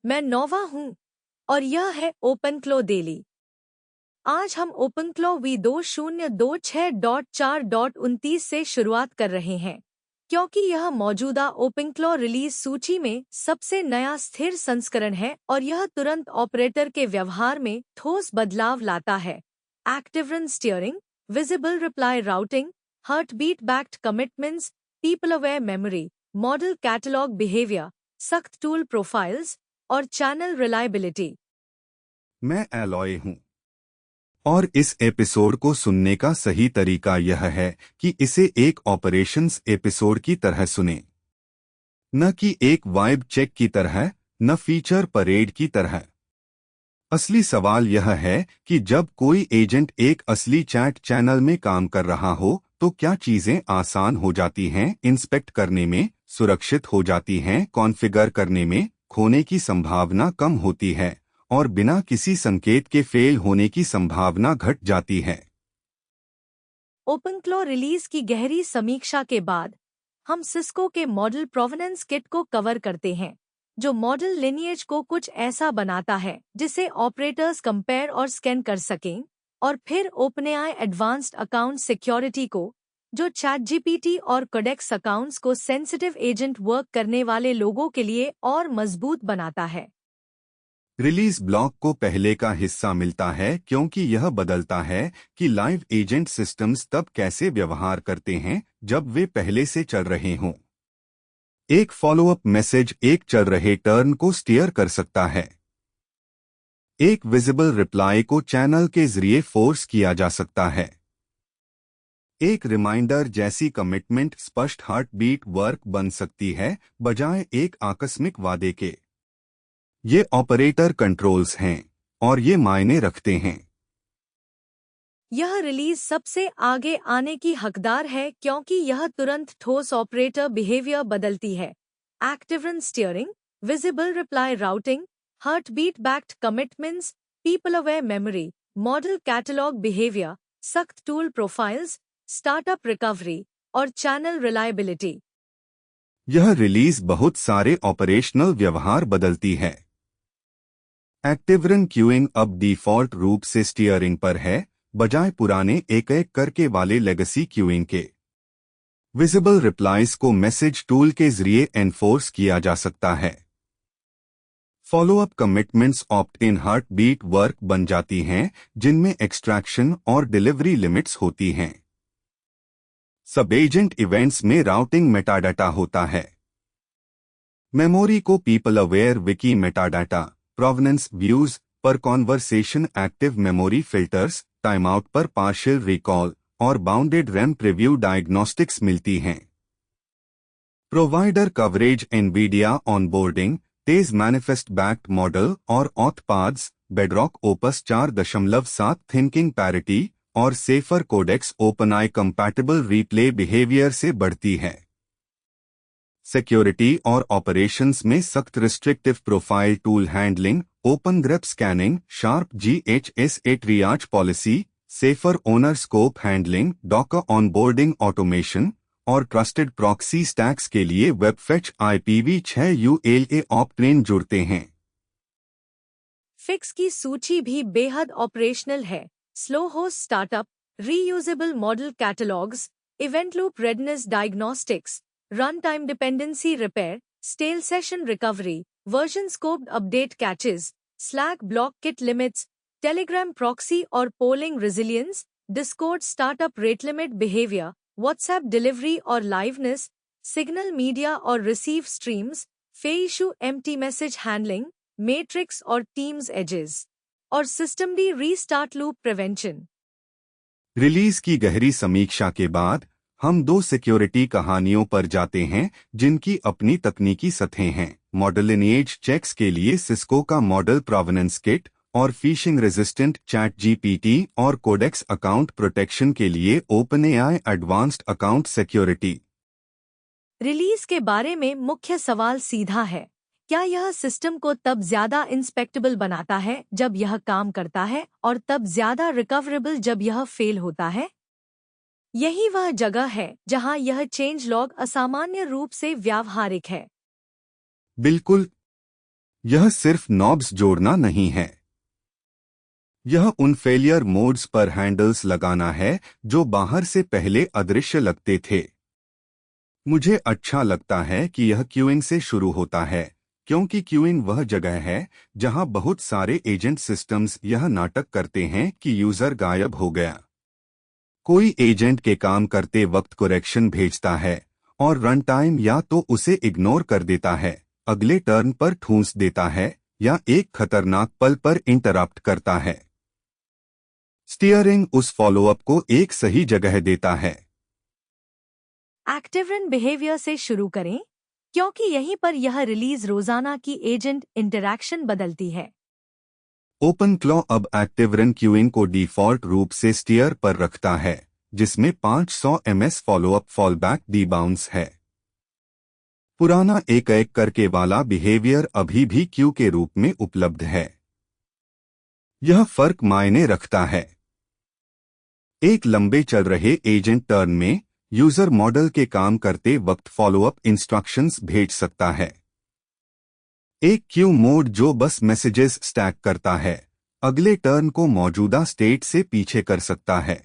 मैं नोवा हूँ और यह है ओपनक्लो डेली। आज हम ओपनक्लो V2026.4.29 से शुरुआत कर रहे हैं क्योंकि यह मौजूदा ओपनक्लो रिलीज सूची में सबसे नया स्थिर संस्करण है और यह तुरंत ऑपरेटर के व्यवहार में ठोस बदलाव लाता है। Active run steering, visible reply routing, heartbeat backed commitments, people aware memory, model catalogue behaviour, सख्त टूल प्रोफाइल्स और चैनल रिलायबिलिटी। मैं एलॉय हूं और इस एपिसोड को सुनने का सही तरीका यह है कि इसे एक ऑपरेशंस एपिसोड की तरह सुने, न कि एक वाइब चेक की तरह, न फीचर परेड की तरह। असली सवाल यह है कि जब कोई एजेंट एक असली चैट चैनल में काम कर रहा हो तो क्या चीजें आसान हो जाती हैं, इंस्पेक्ट करने में सुरक्षित हो जाती हैं, कॉन्फ़िगर करने में खोने की संभावना कम होती है और बिना किसी संकेत के फेल होने की संभावना घट जाती है। ओपनक्लो रिलीज की गहरी समीक्षा के बाद हम सिस्को के मॉडल प्रोवेनेंस किट को कवर करते हैं, जो मॉडल लिनिएज को कुछ ऐसा बनाता है जिसे ऑपरेटर्स कंपेयर और स्कैन कर सकें, और फिर ओपनएआई एडवांस्ड अकाउंट सिक्योरिटी को, जो चैटजीपीटी और कोडेक्स अकाउंट्स को सेंसिटिव एजेंट वर्क करने वाले लोगों के लिए और मजबूत बनाता है। रिलीज ब्लॉक को पहले का हिस्सा मिलता है क्योंकि यह बदलता है कि लाइव एजेंट सिस्टम्स तब कैसे व्यवहार करते हैं जब वे पहले से चल रहे हों। एक फॉलोअप मैसेज एक चल रहे टर्न को स्टीयर कर सकता है। एक विजिबल रिप्लाई को चैनल के जरिए फोर्स किया जा सकता है। एक रिमाइंडर जैसी कमिटमेंट स्पष्ट हार्ट बीट वर्क बन सकती है, बजाय एक आकस्मिक वादे के। ये ऑपरेटर कंट्रोल्स हैं और ये मायने रखते हैं। यह रिलीज सबसे आगे आने की हकदार है क्योंकि यह तुरंत ठोस ऑपरेटर बिहेवियर बदलती है। Active run steering, visible reply routing, heartbeat backed commitments, people aware memory, model catalogue behaviour, सख्त टूल प्रोफाइल्स, स्टार्टअप रिकवरी और चैनल रिलायबिलिटी। यह रिलीज बहुत सारे ऑपरेशनल व्यवहार बदलती है। एक्टिव रन क्यूइंग अब डिफॉल्ट रूप से स्टीयरिंग पर है, बजाय पुराने एक एक करके वाले लेगेसी क्यूइंग के। विजिबल रिप्लाईज को मैसेज टूल के जरिए एनफोर्स किया जा सकता है। Follow up commitments opt in heartbeat work बन जाती हैं, जिनमें एक्सट्रैक्शन और डिलीवरी लिमिट्स होती हैं। सब एजेंट इवेंट्स में राउटिंग मेटाडाटा होता है। मेमोरी को people aware wiki metadata, provenance views पर conversation active memory filters, timeout पर पार्शियल रिकॉल और बाउंडेड रैम प्रीव्यू डायग्नोस्टिक्स मिलती हैं। प्रोवाइडर कवरेज एनवीडिया ऑनबोर्डिंग, तेज मैनिफेस्ट बैक्ड मॉडल और auth paths, Bedrock Opus 4.7 thinking parity और safer Codex OpenAI compatible replay behaviour से बढ़ती है। सिक्योरिटी और ऑपरेशंस में सख्त restrictive profile tool handling, open grep scanning, sharp GHSA triage policy, safer owner scope handling, Docker onboarding automation और trusted proxy stacks के लिए वेबफेच IPv6 ULA ऑप्ट्रेन जुड़ते हैं। फिक्स की सूची भी बेहद ऑपरेशनल है। Slow host startup, reusable model catalogues, event loop readiness diagnostics, run time dependency repair, stale session recovery, version scoped update caches, Slack Block Kit limits, Telegram proxy और polling resilience, Discord startup rate limit behaviour, WhatsApp delivery और liveness, Signal media और receive streams, Feishu empty message handling, Matrix और Teams edges, और systemd restart loop prevention. Release की गहरी समीक्षा के बाद हम दो सिक्योरिटी कहानियों पर जाते हैं जिनकी अपनी तकनीकी सतहें हैं। मॉडल लिनिएज चेक्स के लिए सिस्को का मॉडल प्रोवेनेंस किट और फिशिंग रेजिस्टेंट चैटजीपीटी और कोडेक्स अकाउंट प्रोटेक्शन के लिए OpenAI advanced account security. Release के बारे में मुख्य सवाल सीधा है, क्या यह सिस्टम को तब ज्यादा इंस्पेक्टेबल बनाता है जब यह काम करता है और तब ज्यादा रिकवरेबल जब यह फेल होता है? यही वह जगह है जहां यह चेंज लॉग असामान्य रूप से व्यावहारिक है। बिल्कुल। यह सिर्फ नॉब्स जोड़ना नहीं है, यह उन फेलियर मोड्स पर हैंडल्स लगाना है जो बाहर से पहले अदृश्य लगते थे। मुझे अच्छा लगता है कि यह क्यूइंग से शुरू होता है, क्योंकि क्यूइंग वह जगह है जहां बहुत सारे एजेंट सिस्टम्स यह नाटक करते हैं कि यूजर गायब हो गया। कोई एजेंट के काम करते वक्त करेक्शन भेजता है और रन टाइम या तो उसे इग्नोर कर देता है, अगले टर्न पर ठूंस देता है या एक खतरनाक पल पर इंटरप्ट करता है। स्टीयरिंग उस फॉलोअप को एक सही जगह देता है। एक्टिव रन बिहेवियर से शुरू करें, क्योंकि यहीं पर यह रिलीज रोजाना की एजेंट इंटरैक्शन बदलती है। ओपन क्लॉ अब एक्टिव रन क्यूइंग को डिफॉल्ट रूप से स्टीयर पर रखता है, जिसमें 500 ms फॉलोअप फॉलबैक डीबाउंस है। पुराना एक करके वाला बिहेवियर अभी भी क्यू के रूप में उपलब्ध है। यह फर्क मायने रखता है। एक लंबे चल रहे एजेंट टर्न में यूजर मॉडल के काम करते वक्त फॉलोअप इंस्ट्रक्शंस भेज सकता है। एक क्यू मोड जो बस मैसेजेस स्टैक करता है, अगले टर्न को मौजूदा स्टेट से पीछे कर सकता है।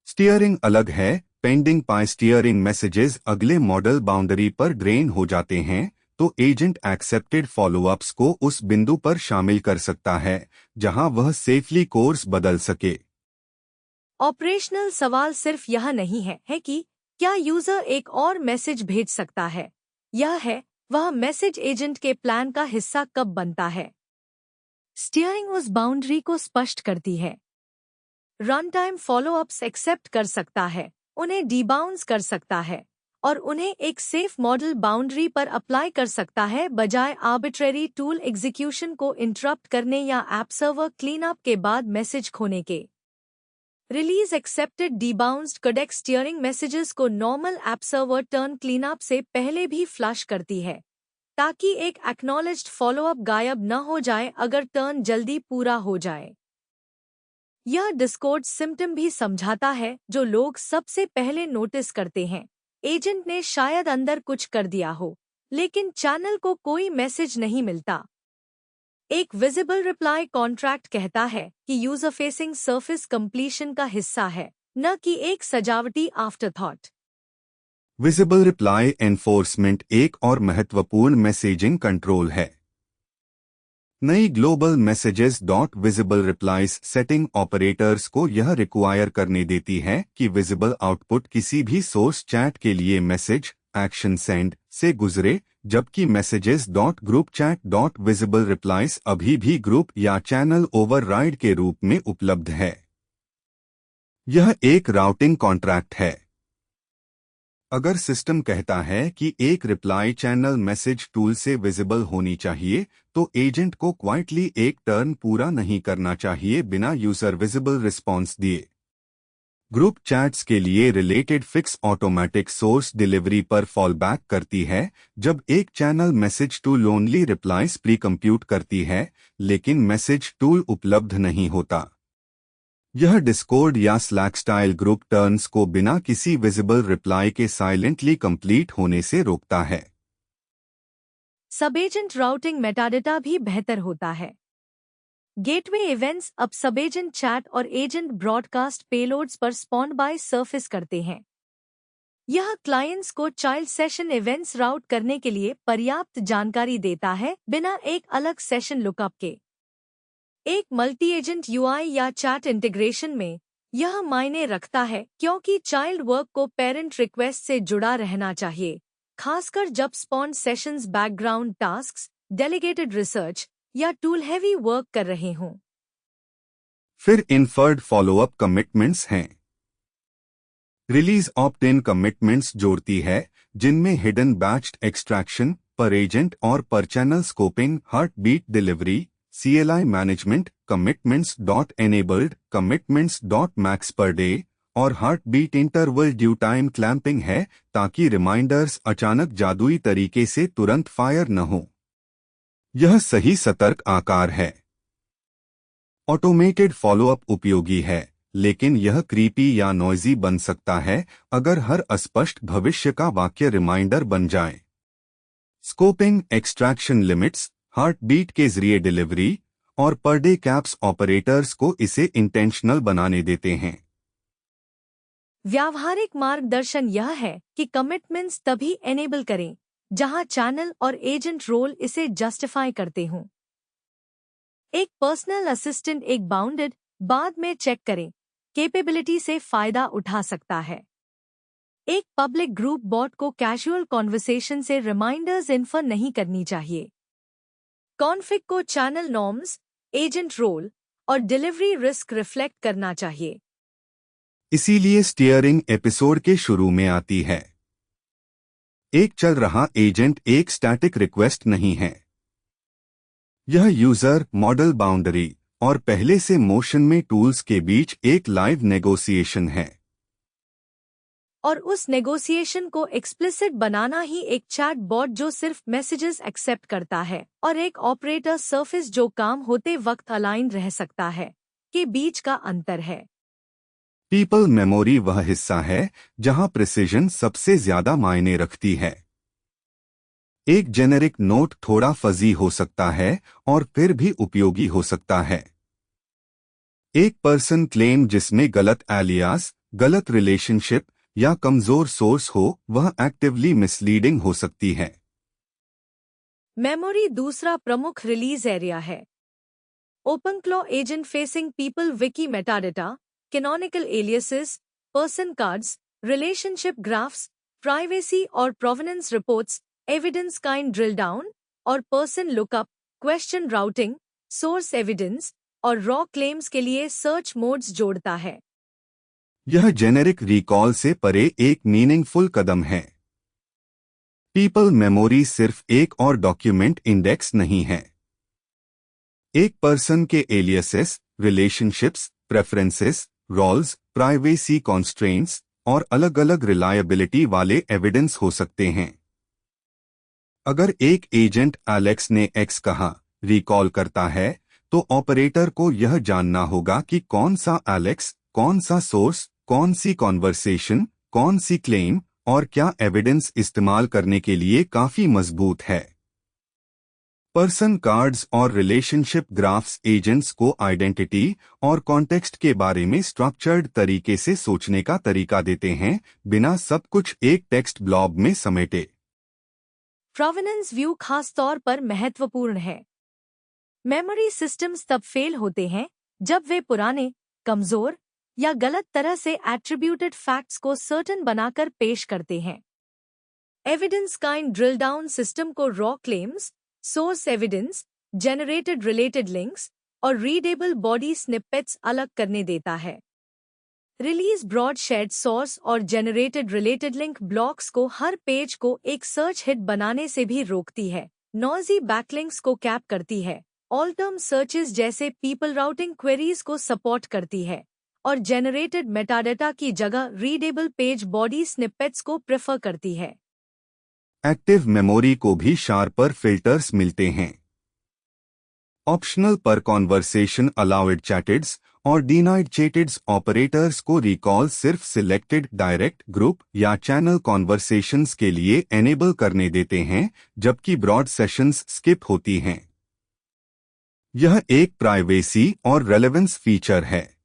स्टीयरिंग अलग है। पेंडिंग पाई स्टीयरिंग मैसेजेस अगले मॉडल बाउंड्री पर ड्रेन हो जाते हैं, तो एजेंट एक्सेप्टेड फॉलोअप्स को उस बिंदु पर शामिल कर सकता है जहां वह सेफली कोर्स बदल सके। ऑपरेशनल सवाल सिर्फ यह नहीं है कि क्या यूजर एक और मैसेज भेज सकता है, यह है वह मैसेज एजेंट के प्लान का हिस्सा कब बनता है। स्टीयरिंग उस बाउंड्री को स्पष्ट करती है। रन टाइम फॉलोअप्स एक्सेप्ट कर सकता है, उन्हें डीबाउंस कर सकता है और उन्हें एक सेफ मॉडल बाउंड्री पर अप्लाई कर सकता है, बजाय आर्बिट्रेरी टूल एग्जीक्यूशन को इंटरप्ट करने या ऐप सर्वर क्लीनअप के बाद मैसेज खोने के। Release accepted debounced Codex steering messages को normal app server turn cleanup से पहले भी फ्लश करती है, ताकि एक एक्नॉलेज्ड फॉलोअप गायब न हो जाए अगर टर्न जल्दी पूरा हो जाए। यह डिस्कॉर्ड सिम्टम भी समझाता है जो लोग सबसे पहले नोटिस करते हैं। एजेंट ने शायद अंदर कुछ कर दिया हो, लेकिन चैनल को कोई मैसेज नहीं मिलता। एक विजिबल रिप्लाई कॉन्ट्रैक्ट कहता है कि यूजर फेसिंग सर्फिस कंप्लीशन का हिस्सा है, न कि एक सजावटी आफ्टरथॉट। विजिबल रिप्लाई एनफोर्समेंट एक और महत्वपूर्ण मैसेजिंग कंट्रोल है। नई global messages dot visible replies setting operators को यह रिक्वायर करने देती है कि विजिबल आउटपुट किसी भी सोर्स चैट के लिए मैसेज एक्शन सेंड से गुजरे, जबकि messages dot group chat dot visible replies अभी भी ग्रुप या चैनल ओवरराइड के रूप में उपलब्ध है। यह एक राउटिंग कॉन्ट्रैक्ट है। अगर सिस्टम कहता है कि एक रिप्लाई चैनल मैसेज टूल से विजिबल होनी चाहिए, तो एजेंट को क्वाइटली एक टर्न पूरा नहीं करना चाहिए बिना यूजर विजिबल रिस्पॉन्स दिए। ग्रुप चैट्स के लिए related fix automatic source delivery पर फॉल बैक करती है जब एक channel message tool only replies pre compute करती है, लेकिन मैसेज टूल उपलब्ध नहीं होता। यह डिस्कॉर्ड या स्लैक स्टाइल ग्रुप टर्न्स को बिना किसी विजिबल रिप्लाई के साइलेंटली कंप्लीट होने से रोकता है। सब एजेंट राउटिंग मेटाडेटा भी बेहतर होता है। गेटवे इवेंट्स अब सब एजेंट चैट और एजेंट ब्रॉडकास्ट पेलोड्स पर स्पॉन बाय सर्फिस करते हैं। यह क्लाइंट्स को चाइल्ड सेशन इवेंट्स राउट करने के लिए पर्याप्त जानकारी देता है, बिना एक अलग सेशन लुकअप के। एक मल्टी एजेंट यूआई या चैट इंटीग्रेशन में यह मायने रखता है, क्योंकि चाइल्ड वर्क को पेरेंट रिक्वेस्ट से जुड़ा रहना चाहिए, खासकर जब spawn sessions background tasks, delegated research या टूल हैवी वर्क कर रहे हों। फिर इन्फर्ड फॉलोअप कमिटमेंट्स हैं। रिलीज ऑप्ट इन कमिटमेंट्स जोड़ती है, जिनमें hidden batched extraction per agent और per channel scoping, heartbeat delivery, CLI management commitments dot enabled commitments dot max per day और heartbeat interval due time clamping है, ताकि reminders अचानक जादुई तरीके से तुरंत फायर न हो। यह सही सतर्क आकार है। ऑटोमेटेड फॉलोअप उपयोगी है, लेकिन यह क्रीपी या नॉइजी बन सकता है अगर हर अस्पष्ट भविष्य का वाक्य रिमाइंडर बन जाए। Scoping, extraction limits, heartbeat के जरिए डिलीवरी और पर डे कैप्स ऑपरेटर्स को इसे इंटेंशनल बनाने देते हैं। व्यावहारिक मार्गदर्शन यह है कि कमिटमेंट्स तभी एनेबल करें जहां चैनल और एजेंट रोल इसे जस्टिफाई करते हों। एक पर्सनल असिस्टेंट एक बाउंडेड, बाद में चेक करें, कैपेबिलिटी से फायदा उठा सकता है। एक पब्लिक ग्रुप बॉट को कैजुअल कॉन्वर्सेशन से रिमाइंडर्स इन्फर नहीं करनी चाहिए। कॉन्फ़िग को चैनल नॉर्म्स, एजेंट रोल और डिलीवरी रिस्क रिफ्लेक्ट करना चाहिए। इसीलिए स्टीयरिंग एपिसोड के शुरू में आती है। एक चल रहा एजेंट एक स्टैटिक रिक्वेस्ट नहीं है। यह यूजर, मॉडल बाउंड्री और पहले से मोशन में टूल्स के बीच एक लाइव नेगोशिएशन है। और उस नेगोशिएशन को एक्सप्लिसिट बनाना ही एक चैट बॉट जो सिर्फ मैसेजेस एक्सेप्ट करता है और एक ऑपरेटर सर्फिस जो काम होते वक्त अलाइन रह सकता है, के बीच का अंतर है। पीपल मेमोरी वह हिस्सा है जहां प्रिसिजन सबसे ज्यादा मायने रखती है। एक जेनेरिक नोट थोड़ा फजी हो सकता है और फिर भी उपयोगी हो सकता है। एक पर्सन क्लेम जिसमें गलत एलियास, गलत रिलेशनशिप या कमजोर सोर्स हो वह एक्टिवली मिसलीडिंग हो सकती है। मेमोरी दूसरा प्रमुख रिलीज एरिया है। OpenClaw agent facing people wiki metadata, canonical aliases, person cards, relationship graphs, privacy और provenance reports, evidence kind drill down और person lookup, question routing, source evidence और रॉ क्लेम्स के लिए सर्च मोड्स जोड़ता है। यह generic recall से परे एक मीनिंगफुल कदम है। पीपल मेमोरी सिर्फ एक और डॉक्यूमेंट इंडेक्स नहीं है। एक पर्सन के aliases, relationships, preferences, roles, privacy constraints और अलग अलग रिलायबिलिटी वाले एविडेंस हो सकते हैं। अगर एक एजेंट एलेक्स ने एक्स कहा, रिकॉल करता है, तो ऑपरेटर को यह जानना होगा कि कौन सा एलेक्स, कौन सा सोर्स, कौन सी कॉन्वर्सेशन, कौन सी क्लेम और क्या एविडेंस इस्तेमाल करने के लिए काफी मजबूत है। पर्सन कार्ड्स और रिलेशनशिप ग्राफ्स एजेंट्स को आइडेंटिटी और कॉन्टेक्स्ट के बारे में स्ट्रक्चर्ड तरीके से सोचने का तरीका देते हैं, बिना सब कुछ एक टेक्स्ट ब्लॉब में समेटे। प्रोवेनेंस व्यू खास तौर पर महत्वपूर्ण है। मेमोरी सिस्टम्स तब फेल होते हैं जब वे पुराने, कमजोर या गलत तरह से एट्रीब्यूटेड फैक्ट्स को सर्टेन बनाकर पेश करते हैं। Evidence kind drill down system को raw claims, source evidence, generated related links और रीडेबल बॉडी स्निपेट्स अलग करने देता है। रिलीज ब्रॉड शेड सोर्स और जनरेटेड रिलेटेड लिंक ब्लॉक्स को हर पेज को एक सर्च हिट बनाने से भी रोकती है, नॉइजी बैकलिंक्स को कैप करती है, ऑल टर्म सर्चेस जैसे पीपल राउटिंग क्वेरीज को सपोर्ट करती है और जनरेटेड मेटाडेटा की जगह रीडेबल पेज बॉडी स्निपेट्स को प्रेफर करती है। एक्टिव मेमोरी को भी शार्पर फिल्टर्स मिलते हैं। ऑप्शनल पर कॉन्वर्सेशन अलाउड चैटेड्स और डिनाइड चैटेड्स ऑपरेटर्स को रिकॉल सिर्फ सिलेक्टेड डायरेक्ट, ग्रुप या चैनल कॉन्वर्सेशंस के लिए एनेबल करने देते हैं, जबकि ब्रॉड सेशंस स्किप होती हैं। यह एक प्राइवेसी और रेलेवेंस फीचर है।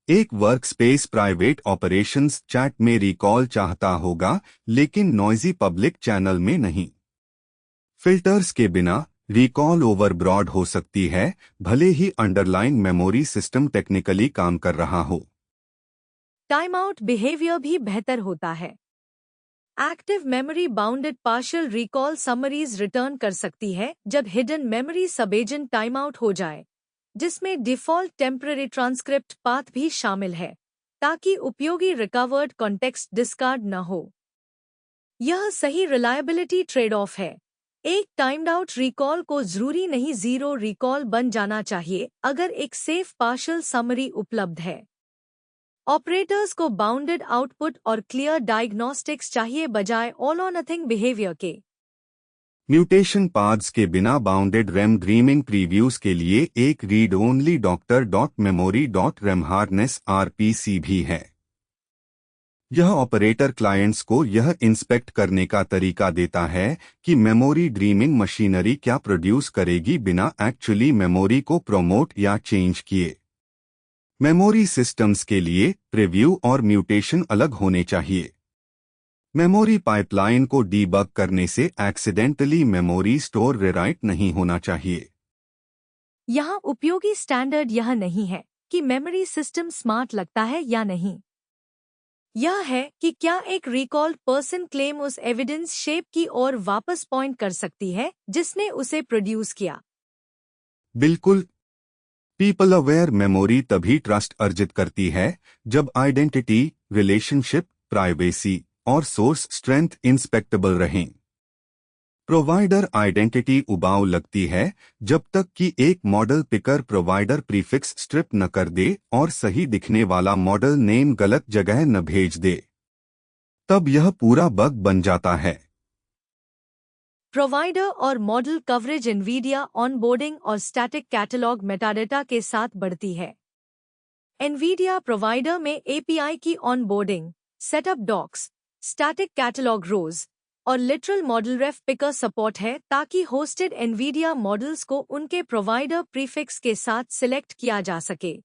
एक वर्कस्पेस प्राइवेट ऑपरेशंस चैट में रिकॉल चाहता होगा, लेकिन नॉइजी पब्लिक चैनल में नहीं। फिल्टर्स के बिना रिकॉल ओवरब्रॉड हो सकती है, भले ही अंडरलाइंग मेमोरी सिस्टम टेक्निकली काम कर रहा हो। टाइम आउट बिहेवियर भी बेहतर होता है। Active memory bounded partial recall summaries return कर सकती है जब हिडन मेमोरी सबएजेंट टाइम आउट हो जाए, जिसमें डिफ़ॉल्ट टेम्पररी ट्रांसक्रिप्ट पाथ भी शामिल है, ताकि उपयोगी रिकवर्ड कॉन्टेक्स्ट डिस्कार्ड न हो। यह सही रिलायबिलिटी ट्रेड ऑफ है। एक टाइम्ड आउट रिकॉल को जरूरी नहीं जीरो रिकॉल बन जाना चाहिए अगर एक सेफ पार्शियल समरी उपलब्ध है। ऑपरेटर्स को बाउंडेड आउटपुट और क्लियर डायग्नोस्टिक्स चाहिए बजाय ऑल और नथिंग बिहेवियर के। म्यूटेशन पाथ्स के बिना बाउंडेड रैम ड्रीमिंग प्रीव्यूज के लिए एक रीड ओनली doctor.memory.remharness RPC भी है। यह ऑपरेटर क्लाइंट्स को यह इंस्पेक्ट करने का तरीका देता है कि मेमोरी ड्रीमिंग मशीनरी क्या प्रोड्यूस करेगी बिना एक्चुअली मेमोरी को प्रोमोट या चेंज किए। मेमोरी सिस्टम्स के लिए प्रीव्यू और म्यूटेशन अलग होने चाहिए। मेमोरी पाइपलाइन को डीबग करने से एक्सीडेंटली मेमोरी स्टोर रीराइट नहीं होना चाहिए। यहाँ उपयोगी स्टैंडर्ड यह नहीं है कि मेमोरी सिस्टम स्मार्ट लगता है या नहीं। यह है कि क्या एक रिकॉल्ड पर्सन क्लेम उस एविडेंस शेप की ओर वापस पॉइंट कर सकती है जिसने उसे प्रोड्यूस किया। बिल्कुल। पीपल अवेयर मेमोरी तभी ट्रस्ट अर्जित करती है जब आइडेंटिटी, रिलेशनशिप, प्राइवेसी और सोर्स स्ट्रेंथ इंस्पेक्टेबल रहें। प्रोवाइडर आइडेंटिटी उबाऊ लगती है जब तक कि एक model picker provider prefix strip न कर दे और सही दिखने वाला मॉडल नेम गलत जगह न भेज दे, तब यह पूरा बग बन जाता है। प्रोवाइडर और मॉडल कवरेज एनवीडिया ऑनबोर्डिंग और स्टैटिक कैटलॉग मेटाडेटा के साथ बढ़ती है। एनवीडिया प्रोवाइडर में एपीआई की onboarding, setup docs, static catalogue rows और literal model ref picker support है ताकि होस्टेड एनवीडिया मॉडल्स को उनके प्रोवाइडर प्रीफिक्स के साथ सिलेक्ट किया जा सके।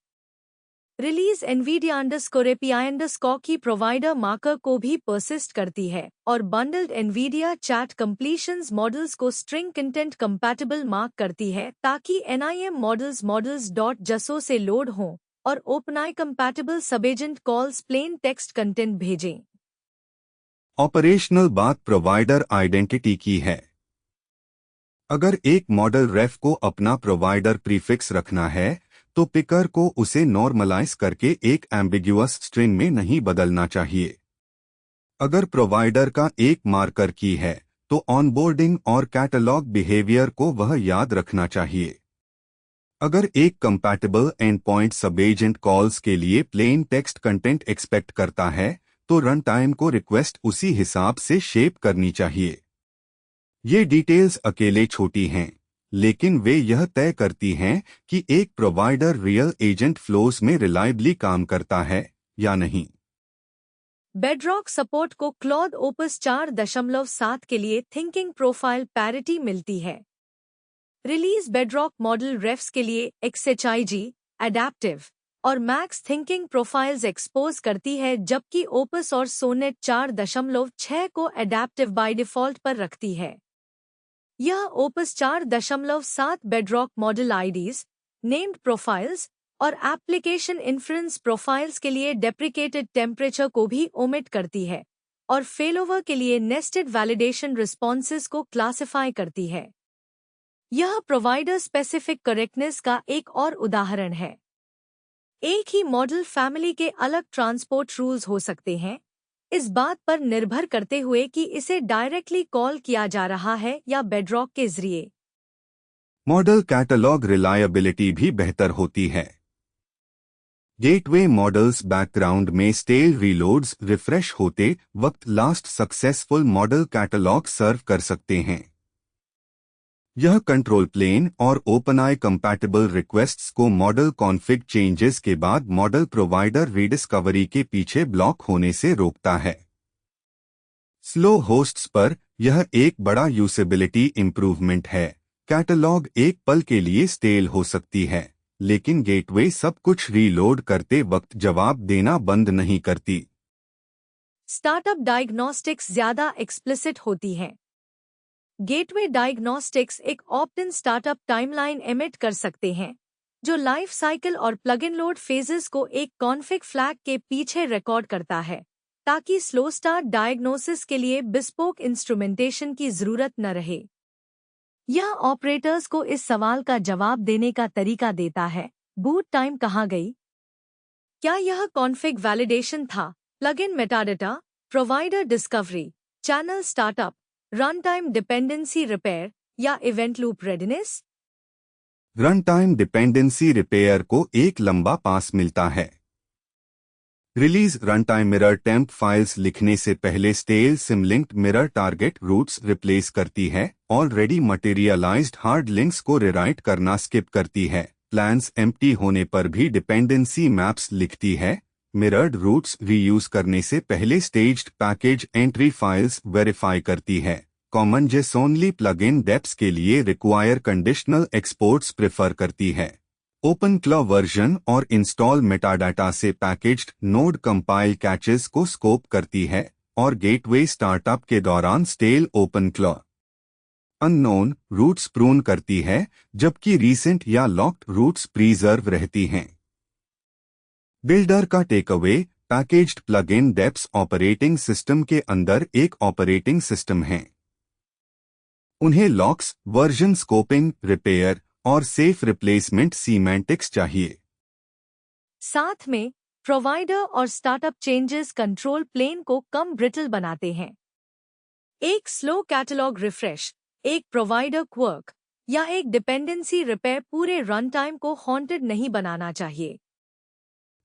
Release Nvidia underscore API underscore की प्रोवाइडर मार्कर को भी परसिस्ट करती है और बंडल्ड एनवीडिया चैट कंप्लीशंस मॉडल्स को स्ट्रिंग कंटेंट कंपैटिबल मार्क करती है ताकि एनआईएम मॉडल्स डॉट जसो से लोड हों और OpenAI compatible subagent calls plain text content भेजें। ऑपरेशनल बात प्रोवाइडर आइडेंटिटी की है। अगर एक मॉडल रेफ को अपना प्रोवाइडर प्रीफिक्स रखना है तो पिकर को उसे नॉर्मलाइज करके एक एम्बिग्युअस स्ट्रिंग में नहीं बदलना चाहिए। अगर प्रोवाइडर का एक मार्कर की है तो ऑनबोर्डिंग और कैटलॉग बिहेवियर को वह याद रखना चाहिए। अगर एक कंपैटिबल एंड पॉइंट सब एजेंट कॉल्स के लिए प्लेन टेक्स्ट कंटेंट एक्सपेक्ट करता है तो रन टाइम को रिक्वेस्ट उसी हिसाब से शेप करनी चाहिए। ये डिटेल्स अकेले छोटी हैं, लेकिन वे यह तय करती हैं कि एक प्रोवाइडर रियल एजेंट फ्लोस में रिलायबली काम करता है या नहीं। बेडरॉक सपोर्ट को क्लॉड ओपस 4.7 के लिए थिंकिंग प्रोफाइल पैरिटी मिलती है। रिलीज बेडरॉक मॉडल रेफ्स के लिए XHIG, एडेप्टिव और मैक्स थिंकिंग प्रोफाइल्स एक्सपोज करती है, जबकि ओपस और सोनेट 4.6 को एडेप्टिव बाय डिफॉल्ट पर रखती है। यह Opus 4.7 Bedrock model IDs, named profiles और एप्लीकेशन इन्फ्रेंस प्रोफाइल्स के लिए डेप्रिकेटेड टेम्परेचर को भी ओमिट करती है और फेलोवर के लिए नेस्टेड वैलिडेशन रिस्पॉन्सेस को क्लासिफाई करती है। यह प्रोवाइडर स्पेसिफिक करेक्टनेस का एक और उदाहरण है। एक ही मॉडल फैमिली के अलग ट्रांसपोर्ट रूल्स हो सकते हैं, इस बात पर निर्भर करते हुए कि इसे डायरेक्टली कॉल किया जा रहा है या बेडरॉक के जरिए। मॉडल कैटलॉग रिलायबिलिटी भी बेहतर होती है। गेटवे मॉडल्स बैकग्राउंड में स्टेल रीलोड्स रिफ्रेश होते वक्त लास्ट सक्सेसफुल मॉडल कैटलॉग सर्व कर सकते हैं। यह कंट्रोल प्लेन और ओपनआई कंपैटिबल रिक्वेस्ट्स को मॉडल कॉन्फ़िग चेंजेस के बाद मॉडल प्रोवाइडर रीडिस्कवरी के पीछे ब्लॉक होने से रोकता है। स्लो होस्ट्स पर यह एक बड़ा यूसेबिलिटी इंप्रूवमेंट है। कैटलॉग एक पल के लिए स्टेल हो सकती है, लेकिन गेटवे सब कुछ रीलोड करते वक्त जवाब देना बंद नहीं करती। स्टार्टअप डायग्नोस्टिक्स ज्यादा एक्सप्लिसिट होती हैं। गेटवे डायग्नोस्टिक्स एक ऑप्ट-इन स्टार्टअप टाइमलाइन एमिट कर सकते हैं, जो लाइफ साइकिल और प्लग इन लोड फेजेस को एक कॉन्फ़िग फ्लैग के पीछे रिकॉर्ड करता है, ताकि स्लो स्टार्ट डायग्नोसिस के लिए बिस्पोक इंस्ट्रूमेंटेशन की जरूरत न रहे। यह ऑपरेटर्स को इस सवाल का जवाब देने का तरीका देता है, बूट टाइम कहाँ गई? क्या यह कॉन्फ़िग वैलिडेशन था, plugin metadata, provider discovery, channel startup, run time dependency repair या event loop readiness? Run time dependency repair को एक लंबा पास मिलता है। Release run time mirror temp files लिखने से पहले stale symlinked mirror target roots replace करती है, ऑलरेडी मटेरियलाइज्ड हार्ड लिंक्स को रिराइट करना स्किप करती है, प्लान्स एम्प्टी होने पर भी डिपेंडेंसी मैप्स लिखती है, मिरर्ड रूट्स रीयूज करने से पहले staged package entry files verify करती है। कॉमन जेसोनली प्लगइन डेप्स के लिए रिक्वायर कंडीशनल एक्सपोर्ट्स प्रेफर करती है। ओपन क्लॉ वर्जन और इंस्टॉल मेटाडाटा से पैकेज्ड नोड कंपाइल कैचेस को स्कोप करती है और गेटवे स्टार्टअप के दौरान stale OpenClaw unknown roots prune करती है, जबकि रीसेंट या लॉक्ड रूट्स प्रीजर्व रहती हैं। बिल्डर का takeaway packaged plugin deps operating system के अंदर एक ऑपरेटिंग सिस्टम है। उन्हें लॉक्स, वर्जन स्कोपिंग, रिपेयर और सेफ रिप्लेसमेंट सीमेंटिक्स चाहिए। साथ में प्रोवाइडर और स्टार्टअप चेंजेस कंट्रोल प्लेन को कम ब्रिटल बनाते हैं। एक स्लो कैटलॉग रिफ्रेश, एक प्रोवाइडर क्वर्क या एक डिपेंडेंसी रिपेयर पूरे रन टाइम को हॉन्टेड नहीं बनाना चाहिए।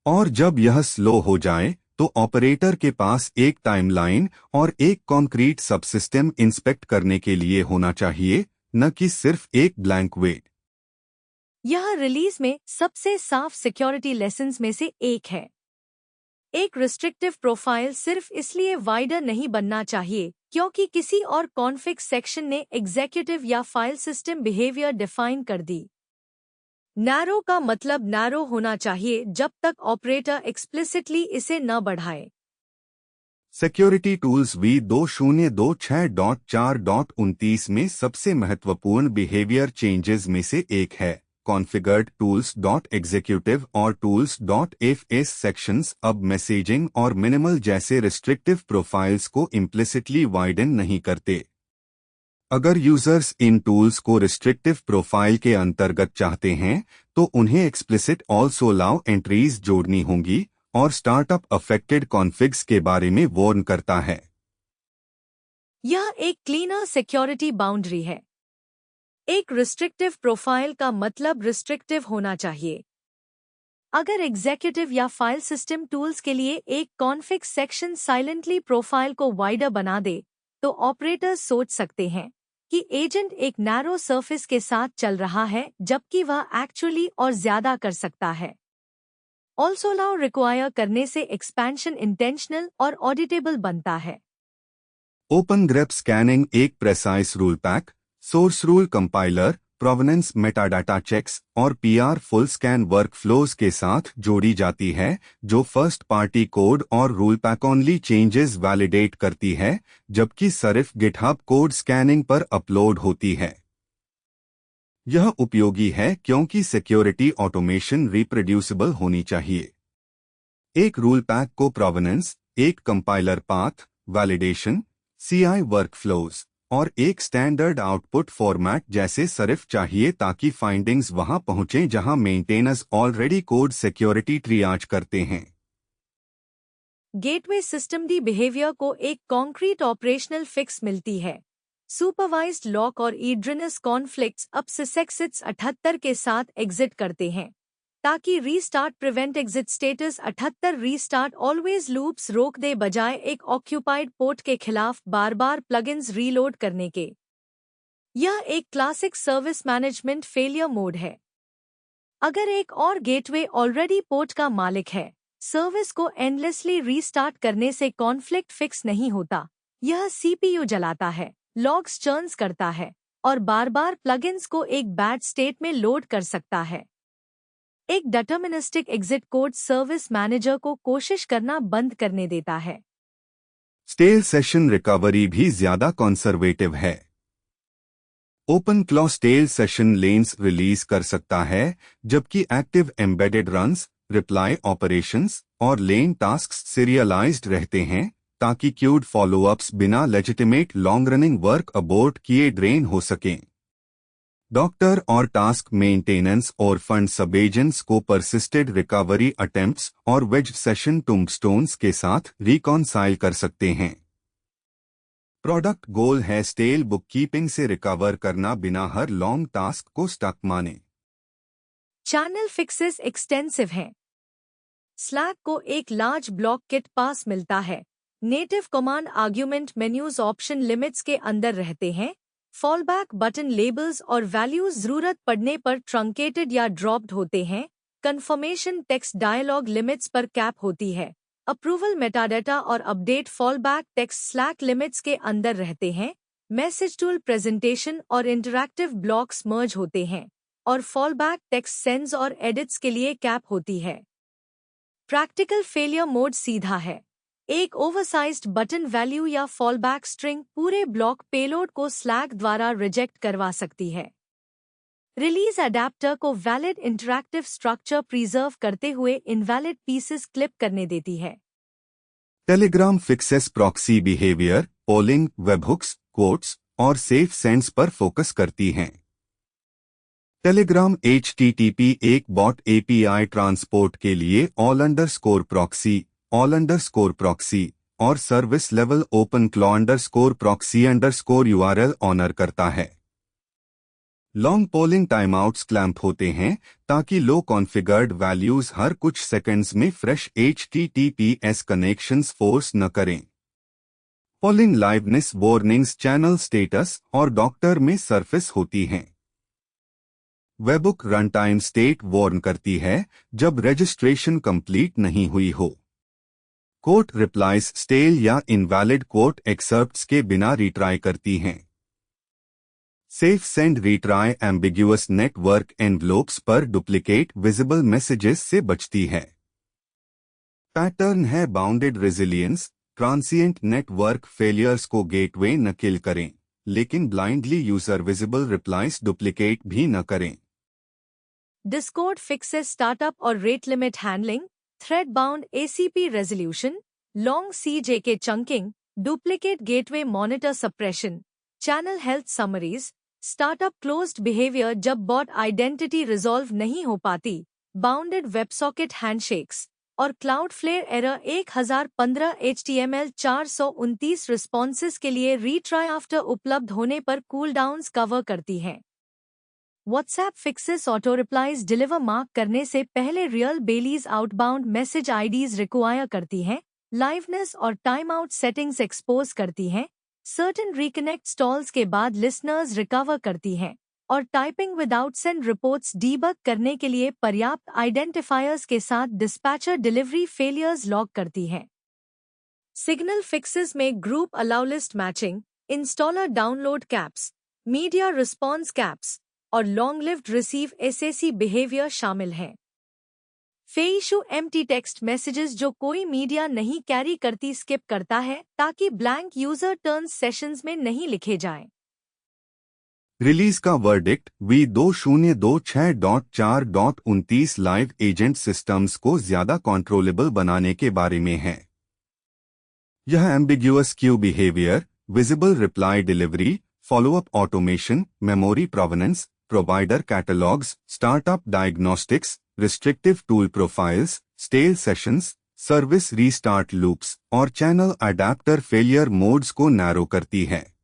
और जब यह स्लो हो जाए तो ऑपरेटर के पास एक टाइमलाइन और एक कॉन्क्रीट सबसिस्टम इंस्पेक्ट करने के लिए होना चाहिए, न कि सिर्फ एक ब्लैंक वेट। यह रिलीज में सबसे साफ सिक्योरिटी लेसन्स में से एक है। एक रिस्ट्रिक्टिव प्रोफाइल सिर्फ इसलिए वाइडर नहीं बनना चाहिए क्योंकि किसी और कॉन्फ़िग सेक्शन ने एग्जीक्यूटिव या फाइल सिस्टम बिहेवियर डिफाइन कर दी। नैरो का मतलब नैरो होना चाहिए जब तक ऑपरेटर एक्सप्लिसिटली इसे न बढ़ाए। सिक्योरिटी टूल्स V2026.4.29 में सबसे महत्वपूर्ण बिहेवियर चेंजेस में से एक है। कॉन्फ़िगर्ड टूल्स.एग्जीक्यूटिव और टूल्स.fs सेक्शंस अब मैसेजिंग और मिनिमल जैसे रिस्ट्रिक्टिव प्रोफाइल्स को इम्प्लिसिटली वाइडन नहीं करते। अगर यूजर्स इन टूल्स को रिस्ट्रिक्टिव प्रोफाइल के अंतर्गत चाहते हैं तो उन्हें एक्सप्लिसिट ऑल्सो अलाउ एंट्रीज जोड़नी होंगी और स्टार्टअप अफेक्टेड कॉन्फ़िग्स के बारे में वार्न करता है। यह एक क्लीनर सिक्योरिटी बाउंड्री है। एक रिस्ट्रिक्टिव प्रोफाइल का मतलब रिस्ट्रिक्टिव होना चाहिए। अगर एग्जीक्यूटिव या फाइल सिस्टम टूल्स के लिए एक कॉन्फ़िग सेक्शन साइलेंटली प्रोफाइल को वाइडर बना दे तो ऑपरेटर्स सोच सकते हैं कि एजेंट एक नैरो सरफेस के साथ चल रहा है, जबकि वह एक्चुअली और ज्यादा कर सकता है। ऑल्सो अलाउ रिक्वायर करने से एक्सपेंशन इंटेंशनल और ऑडिटेबल बनता है। ओपन ग्रेप स्कैनिंग एक precise rule pack, source rule compiler, provenance metadata checks और पीआर फुल स्कैन वर्कफ्लोज के साथ जोड़ी जाती है, जो फर्स्ट पार्टी कोड और rule pack only changes validate करती है, जबकि सिर्फ गिटहब कोड स्कैनिंग पर अपलोड होती है। यह उपयोगी है क्योंकि सिक्योरिटी ऑटोमेशन रिप्रोड्यूसिबल होनी चाहिए। एक रूल पैक को प्रोवेनेंस, एक compiler path, validation, CI workflows और एक स्टैंडर्ड आउटपुट फॉर्मेट जैसे सिर्फ चाहिए ताकि फाइंडिंग्स वहां पहुंचे जहां मेंटेनर्स ऑलरेडी कोड सिक्योरिटी ट्रियाज करते हैं। गेटवे सिस्टम डी बिहेवियर को एक कॉन्क्रीट ऑपरेशनल फिक्स मिलती है। सुपरवाइज्ड लॉक और ईड्रिनस कॉन्फ्लिक्ट्स अब सिसेक्सिट्स 78 के साथ एग्जिट करते हैं, ताकि restart prevent exit status 78 restart always loops रोक दे, बजाय एक ऑक्यूपाइड पोर्ट के खिलाफ बार बार प्लगइन्स रीलोड करने के। यह एक classic service management failure mode है। अगर एक और गेटवे ऑलरेडी पोर्ट का मालिक है, सर्विस को एंडलेसली रीस्टार्ट करने से कॉन्फ्लिक्ट फिक्स नहीं होता। यह सीपीयू जलाता है, लॉग्स चर्न्स करता है और बार बार प्लगइन्स को एक बैड स्टेट में लोड कर सकता है। एक deterministic exit code service manager को कोशिश करना बंद करने देता है। स्टेल सेशन रिकवरी भी ज्यादा कंजर्वेटिव है। OpenClaw stale session lanes release कर सकता है, जबकि active embedded runs, reply operations और लेन टास्क्स सीरियलाइज्ड रहते हैं, ताकि क्यूड फॉलोअप्स बिना legitimate long running work abort किए ड्रेन हो सकें। डॉक्टर और टास्क मेंटेनेंस और फंड सब एजेंट्स को परसिस्टेड रिकवरी अटेम्प्ट्स और वेज सेशन टुम्बस्टोन्स के साथ रिकॉन्साइल कर सकते हैं। प्रोडक्ट गोल है स्टेल बुककीपिंग से रिकवर करना बिना हर लॉन्ग टास्क को स्टक माने। चैनल फिक्सेस एक्सटेंसिव हैं। स्लैक को एक लार्ज ब्लॉक किट पास मिलता है। Native command argument menus option limits के अंदर रहते हैं। फॉलबैक बटन लेबल्स और वैल्यूज जरूरत पड़ने पर ट्रंकेटेड या ड्रॉप्ड होते हैं। कंफर्मेशन टेक्स्ट डायलॉग लिमिट्स पर कैप होती है। अप्रूवल मेटाडाटा और update fallback text slack limits के अंदर रहते हैं। मैसेज टूल प्रेजेंटेशन और इंटरैक्टिव ब्लॉक्स मर्ज होते हैं और फॉलबैक टेक्स्ट सेंड्स और एडिट्स के लिए कैप होती है। प्रैक्टिकल फेलियर मोड सीधा है। एक ओवरसाइज्ड बटन वैल्यू या फॉलबैक स्ट्रिंग पूरे ब्लॉक पेलोड को स्लैक द्वारा रिजेक्ट करवा सकती है। रिलीज अडेप्टर को वैलिड इंटरैक्टिव स्ट्रक्चर प्रिजर्व करते हुए इनवैलिड पीसेस क्लिप करने देती है। Telegram fixes proxy behaviour, polling, webhooks, quotes और सेफ सेंड्स पर फोकस करती हैं। टेलीग्राम HTTP एक बॉट API ट्रांसपोर्ट के लिए all_proxy और सर्विस लेवल open_proxy_URL ऑनर करता है। लॉन्ग पोलिंग टाइमआउट्स क्लैंप होते हैं ताकि लो कॉन्फ़िगर्ड वैल्यूज हर कुछ सेकंड्स में फ्रेश HTTPS कनेक्शंस फोर्स न करें। Polling liveness warnings channel status और डॉक्टर में सरफेस होती हैं। Webhook runtime state warn करती है जब रजिस्ट्रेशन कंप्लीट नहीं हुई हो। कोट रिप्लाइज स्टेल या इनवैलिड कोट एक्सर्प्ट्स के बिना रिट्राई करती हैं। Safe send retry ambiguous network envelopes पर डुप्लीकेट विजिबल मैसेजेस से बचती है। पैटर्न है bounded resilience, transient network failures को गेटवे न किल करें, लेकिन blindly user visible replies duplicate भी न करें। डिस्कॉर्ड फिक्सेस स्टार्टअप और rate limit handling, thread bound ACP resolution, long CJK chunking, duplicate gateway monitor suppression, channel health summaries, startup closed behaviour जब bot identity resolve नहीं हो पाती, bounded WebSocket handshakes और Cloudflare error 1015 HTML 429 responses के लिए retry after उपलब्ध होने पर कूलडाउन्स कवर करती हैं। WhatsApp fixes auto replies deliver mark करने से पहले real Baileys outbound message IDs require करती हैं, लाइवनेस और टाइम आउट सेटिंग्स एक्सपोज करती हैं, सर्टेन रिकनेक्ट स्टॉल्स के बाद लिसनर्स रिकवर करती हैं और typing without send reports debug करने के लिए पर्याप्त आइडेंटिफायर्स के साथ डिस्पैचर डिलीवरी फेलियर्स लॉग करती हैं। सिग्नल फिक्सेस में group allow list matching, installer download caps, media response caps और long lived receive SAC behaviour शामिल हैं। फेइशू एम्प्टी टेक्स्ट मैसेजेस जो कोई मीडिया नहीं कैरी करती स्किप करता है ताकि ब्लैंक यूजर टर्न्स सेशंस में नहीं लिखे जाएं। रिलीज का verdict V2026.4.29 live agent systems को ज्यादा कंट्रोलेबल बनाने के बारे में है। यह ambiguous queue behaviour, visible reply delivery, follow up automation, memory provenance, provider catalogues, startup diagnostics, restrictive tool profiles, stale sessions, service restart loops और चैनल अडेप्टर फेलियर मोड्स को नैरो करती है।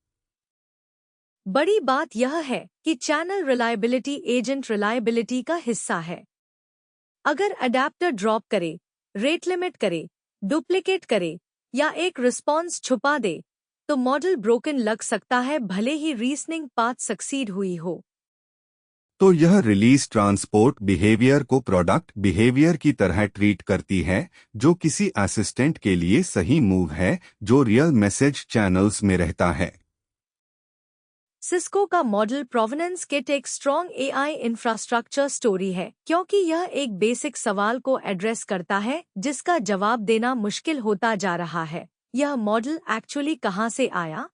बड़ी बात यह है कि चैनल रिलायबिलिटी एजेंट रिलायबिलिटी का हिस्सा है। अगर अडेप्टर ड्रॉप करे, रेट लिमिट करे, डुप्लीकेट करे या एक रिस्पॉन्स छुपा दे तो मॉडल ब्रोकन लग सकता है भले ही रीजनिंग पाथ सक्सीड हुई हो। तो यह रिलीज ट्रांसपोर्ट बिहेवियर को प्रोडक्ट बिहेवियर की तरह ट्रीट करती है जो किसी असिस्टेंट के लिए सही मूव है जो रियल मैसेज चैनल्स में रहता है। सिस्को का मॉडल प्रोवेनेंस किट एक स्ट्रॉन्ग AI इंफ्रास्ट्रक्चर स्टोरी है क्योंकि यह एक बेसिक सवाल को एड्रेस करता है जिसका जवाब देना मुश्किल होता जा रहा है। यह मॉडल एक्चुअली कहाँ से आया?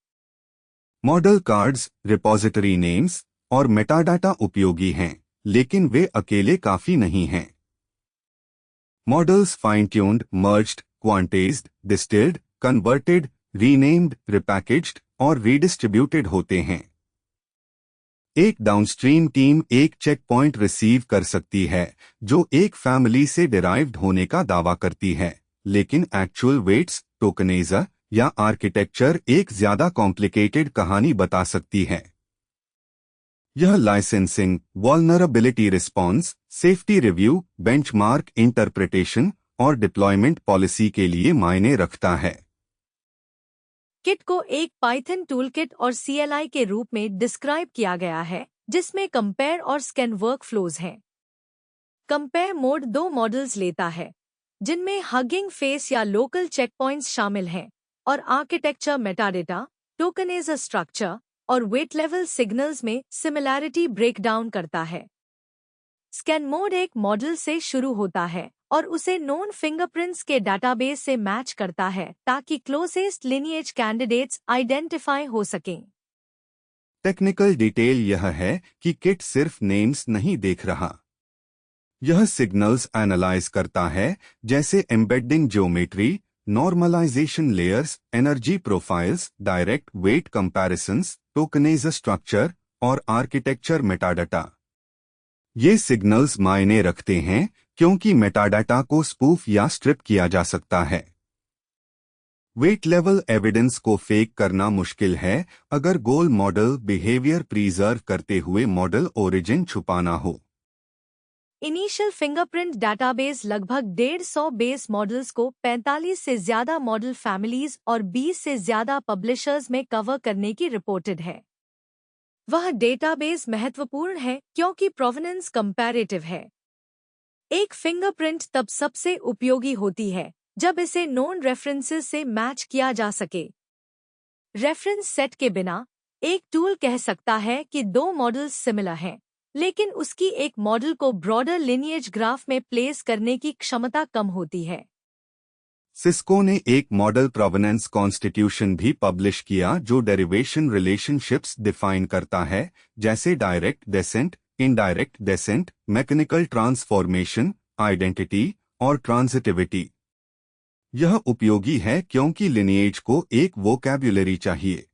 मॉडल कार्ड्स, रिपोजिटरी नेम्स और मेटाडाटा उपयोगी हैं, लेकिन वे अकेले काफी नहीं हैं। Models fine tuned, merged, quantised, distilled, converted, renamed, repackaged और रीडिस्ट्रीब्यूटेड होते हैं। एक डाउनस्ट्रीम टीम एक चेक पॉइंट रिसीव कर सकती है जो एक फैमिली से डिराइव्ड होने का दावा करती है, लेकिन एक्चुअल वेट्स, टोकनेजर या आर्किटेक्चर एक ज्यादा कॉम्प्लिकेटेड कहानी बता सकती है। यह licensing, vulnerability response, safety review, benchmark interpretation और डिप्लॉयमेंट पॉलिसी के लिए मायने रखता है। किट को एक पाइथन टूलकिट और CLI के रूप में डिस्क्राइब किया गया है जिसमें कंपेयर और स्कैन वर्कफ्लोज हैं। कंपेयर मोड दो मॉडल्स लेता है जिनमें हगिंग फेस या लोकल चेकपॉइंट्स शामिल हैं और आर्किटेक्चर मेटाडेटा, टोकनेज स्ट्रक्चर और वेट लेवल सिग्नल्स में सिमिलैरिटी ब्रेकडाउन करता है। स्कैन मोड एक मॉडल से शुरू होता है और उसे नोन फिंगरप्रिंट्स के डाटाबेस से मैच करता है ताकि क्लोजेस्ट लिनिएज कैंडिडेट्स आइडेंटिफाई हो सकें। टेक्निकल डिटेल यह है कि किट सिर्फ नेम्स नहीं देख रहा, यह सिग्नल्स एनालाइज करता है, जैसे embedding geometry, normalisation layers, energy profiles, direct weight comparisons, tokenage structure और आर्किटेक्चर मेटाडाटा। ये सिग्नल्स मायने रखते हैं क्योंकि मेटाडाटा को स्पूफ या स्ट्रिप किया जा सकता है। वेट लेवल एविडेंस को फेक करना मुश्किल है अगर गोल मॉडल बिहेवियर प्रिजर्व करते हुए मॉडल ओरिजिन छुपाना हो। इनिशियल फिंगरप्रिंट डाटाबेस लगभग 150 बेस मॉडल्स को 45 से ज्यादा मॉडल फैमिलीज और 20 से ज्यादा पब्लिशर्स में कवर करने की रिपोर्टेड है। वह डेटाबेस महत्वपूर्ण है क्योंकि प्रोवेनेंस कंपैरेटिव है। एक फिंगरप्रिंट तब सबसे उपयोगी होती है जब इसे नोन रेफरेंसेस से मैच किया जा सके। रेफरेंस सेट के बिना एक टूल कह सकता है कि दो मॉडल्स सिमिलर हैं, लेकिन उसकी एक मॉडल को ब्रॉडर लिनिएज ग्राफ में प्लेस करने की क्षमता कम होती है। सिस्को ने एक मॉडल प्रोवेनेंस कॉन्स्टिट्यूशन भी पब्लिश किया जो डेरिवेशन रिलेशनशिप्स डिफाइन करता है, जैसे direct descent, indirect descent, mechanical transformation, identity और ट्रांजिटिविटी। यह उपयोगी है क्योंकि लिनिएज को एक वोकैब्युलरी चाहिए।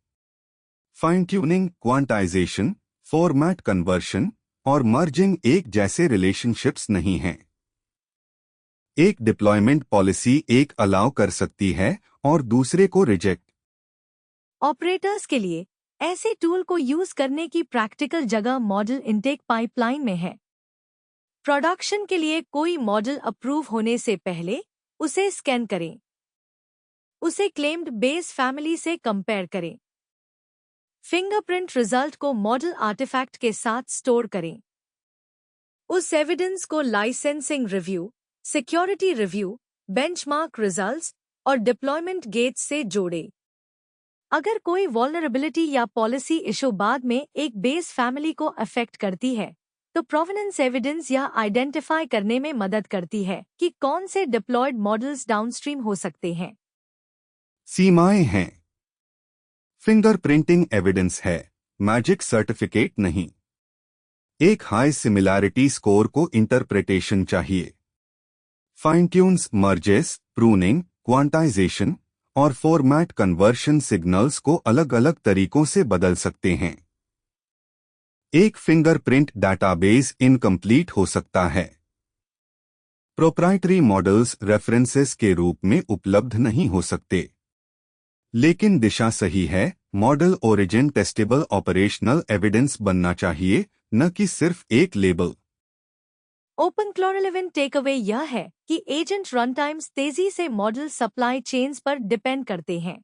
Fine tuning, quantization, format conversion और मर्जिंग एक जैसे रिलेशनशिप्स नहीं हैं। एक डिप्लॉयमेंट पॉलिसी एक अलाउ कर सकती है और दूसरे को रिजेक्ट। ऑपरेटर्स के लिए ऐसे टूल को यूज करने की प्रैक्टिकल जगह मॉडल इनटेक पाइपलाइन में है। प्रोडक्शन के लिए कोई मॉडल अप्रूव होने से पहले उसे स्कैन करें, उसे क्लेम्ड बेस फैमिली से कंपेयर करें, फिंगरप्रिंट रिजल्ट को मॉडल आर्टिफैक्ट के साथ स्टोर करें, उस एविडेंस को licensing review, security review, benchmark results और डिप्लॉयमेंट गेट्स से जोड़ें। अगर कोई वल्नरेबिलिटी या पॉलिसी इशू बाद में एक बेस फैमिली को अफेक्ट करती है, तो प्रोवेनेंस एविडेंस यह आइडेंटिफाई करने में मदद करती है कि कौन से डिप्लॉयड मॉडल्स डाउनस्ट्रीम हो सकते हैं। सीमाएं हैं। फिंगरप्रिंटिंग एविडेंस है, मैजिक सर्टिफिकेट नहीं। एक हाई सिमिलैरिटी स्कोर को इंटरप्रिटेशन चाहिए। Fine tunes, merges, pruning, quantization और फॉर्मेट कन्वर्शन सिग्नल्स को अलग अलग तरीकों से बदल सकते हैं। एक फिंगरप्रिंट डाटाबेस इनकम्प्लीट हो सकता है। प्रोप्राइटरी मॉडल्स रेफरेंसेस के रूप में उपलब्ध नहीं हो सकते, लेकिन दिशा सही है। Model origin testable operational evidence बनना चाहिए, न कि सिर्फ एक लेबल। ओपनक्लॉ रिलेवेंट टेकअवे यह है कि एजेंट रन टाइम्स तेजी से मॉडल सप्लाई चेन्स पर डिपेंड करते हैं।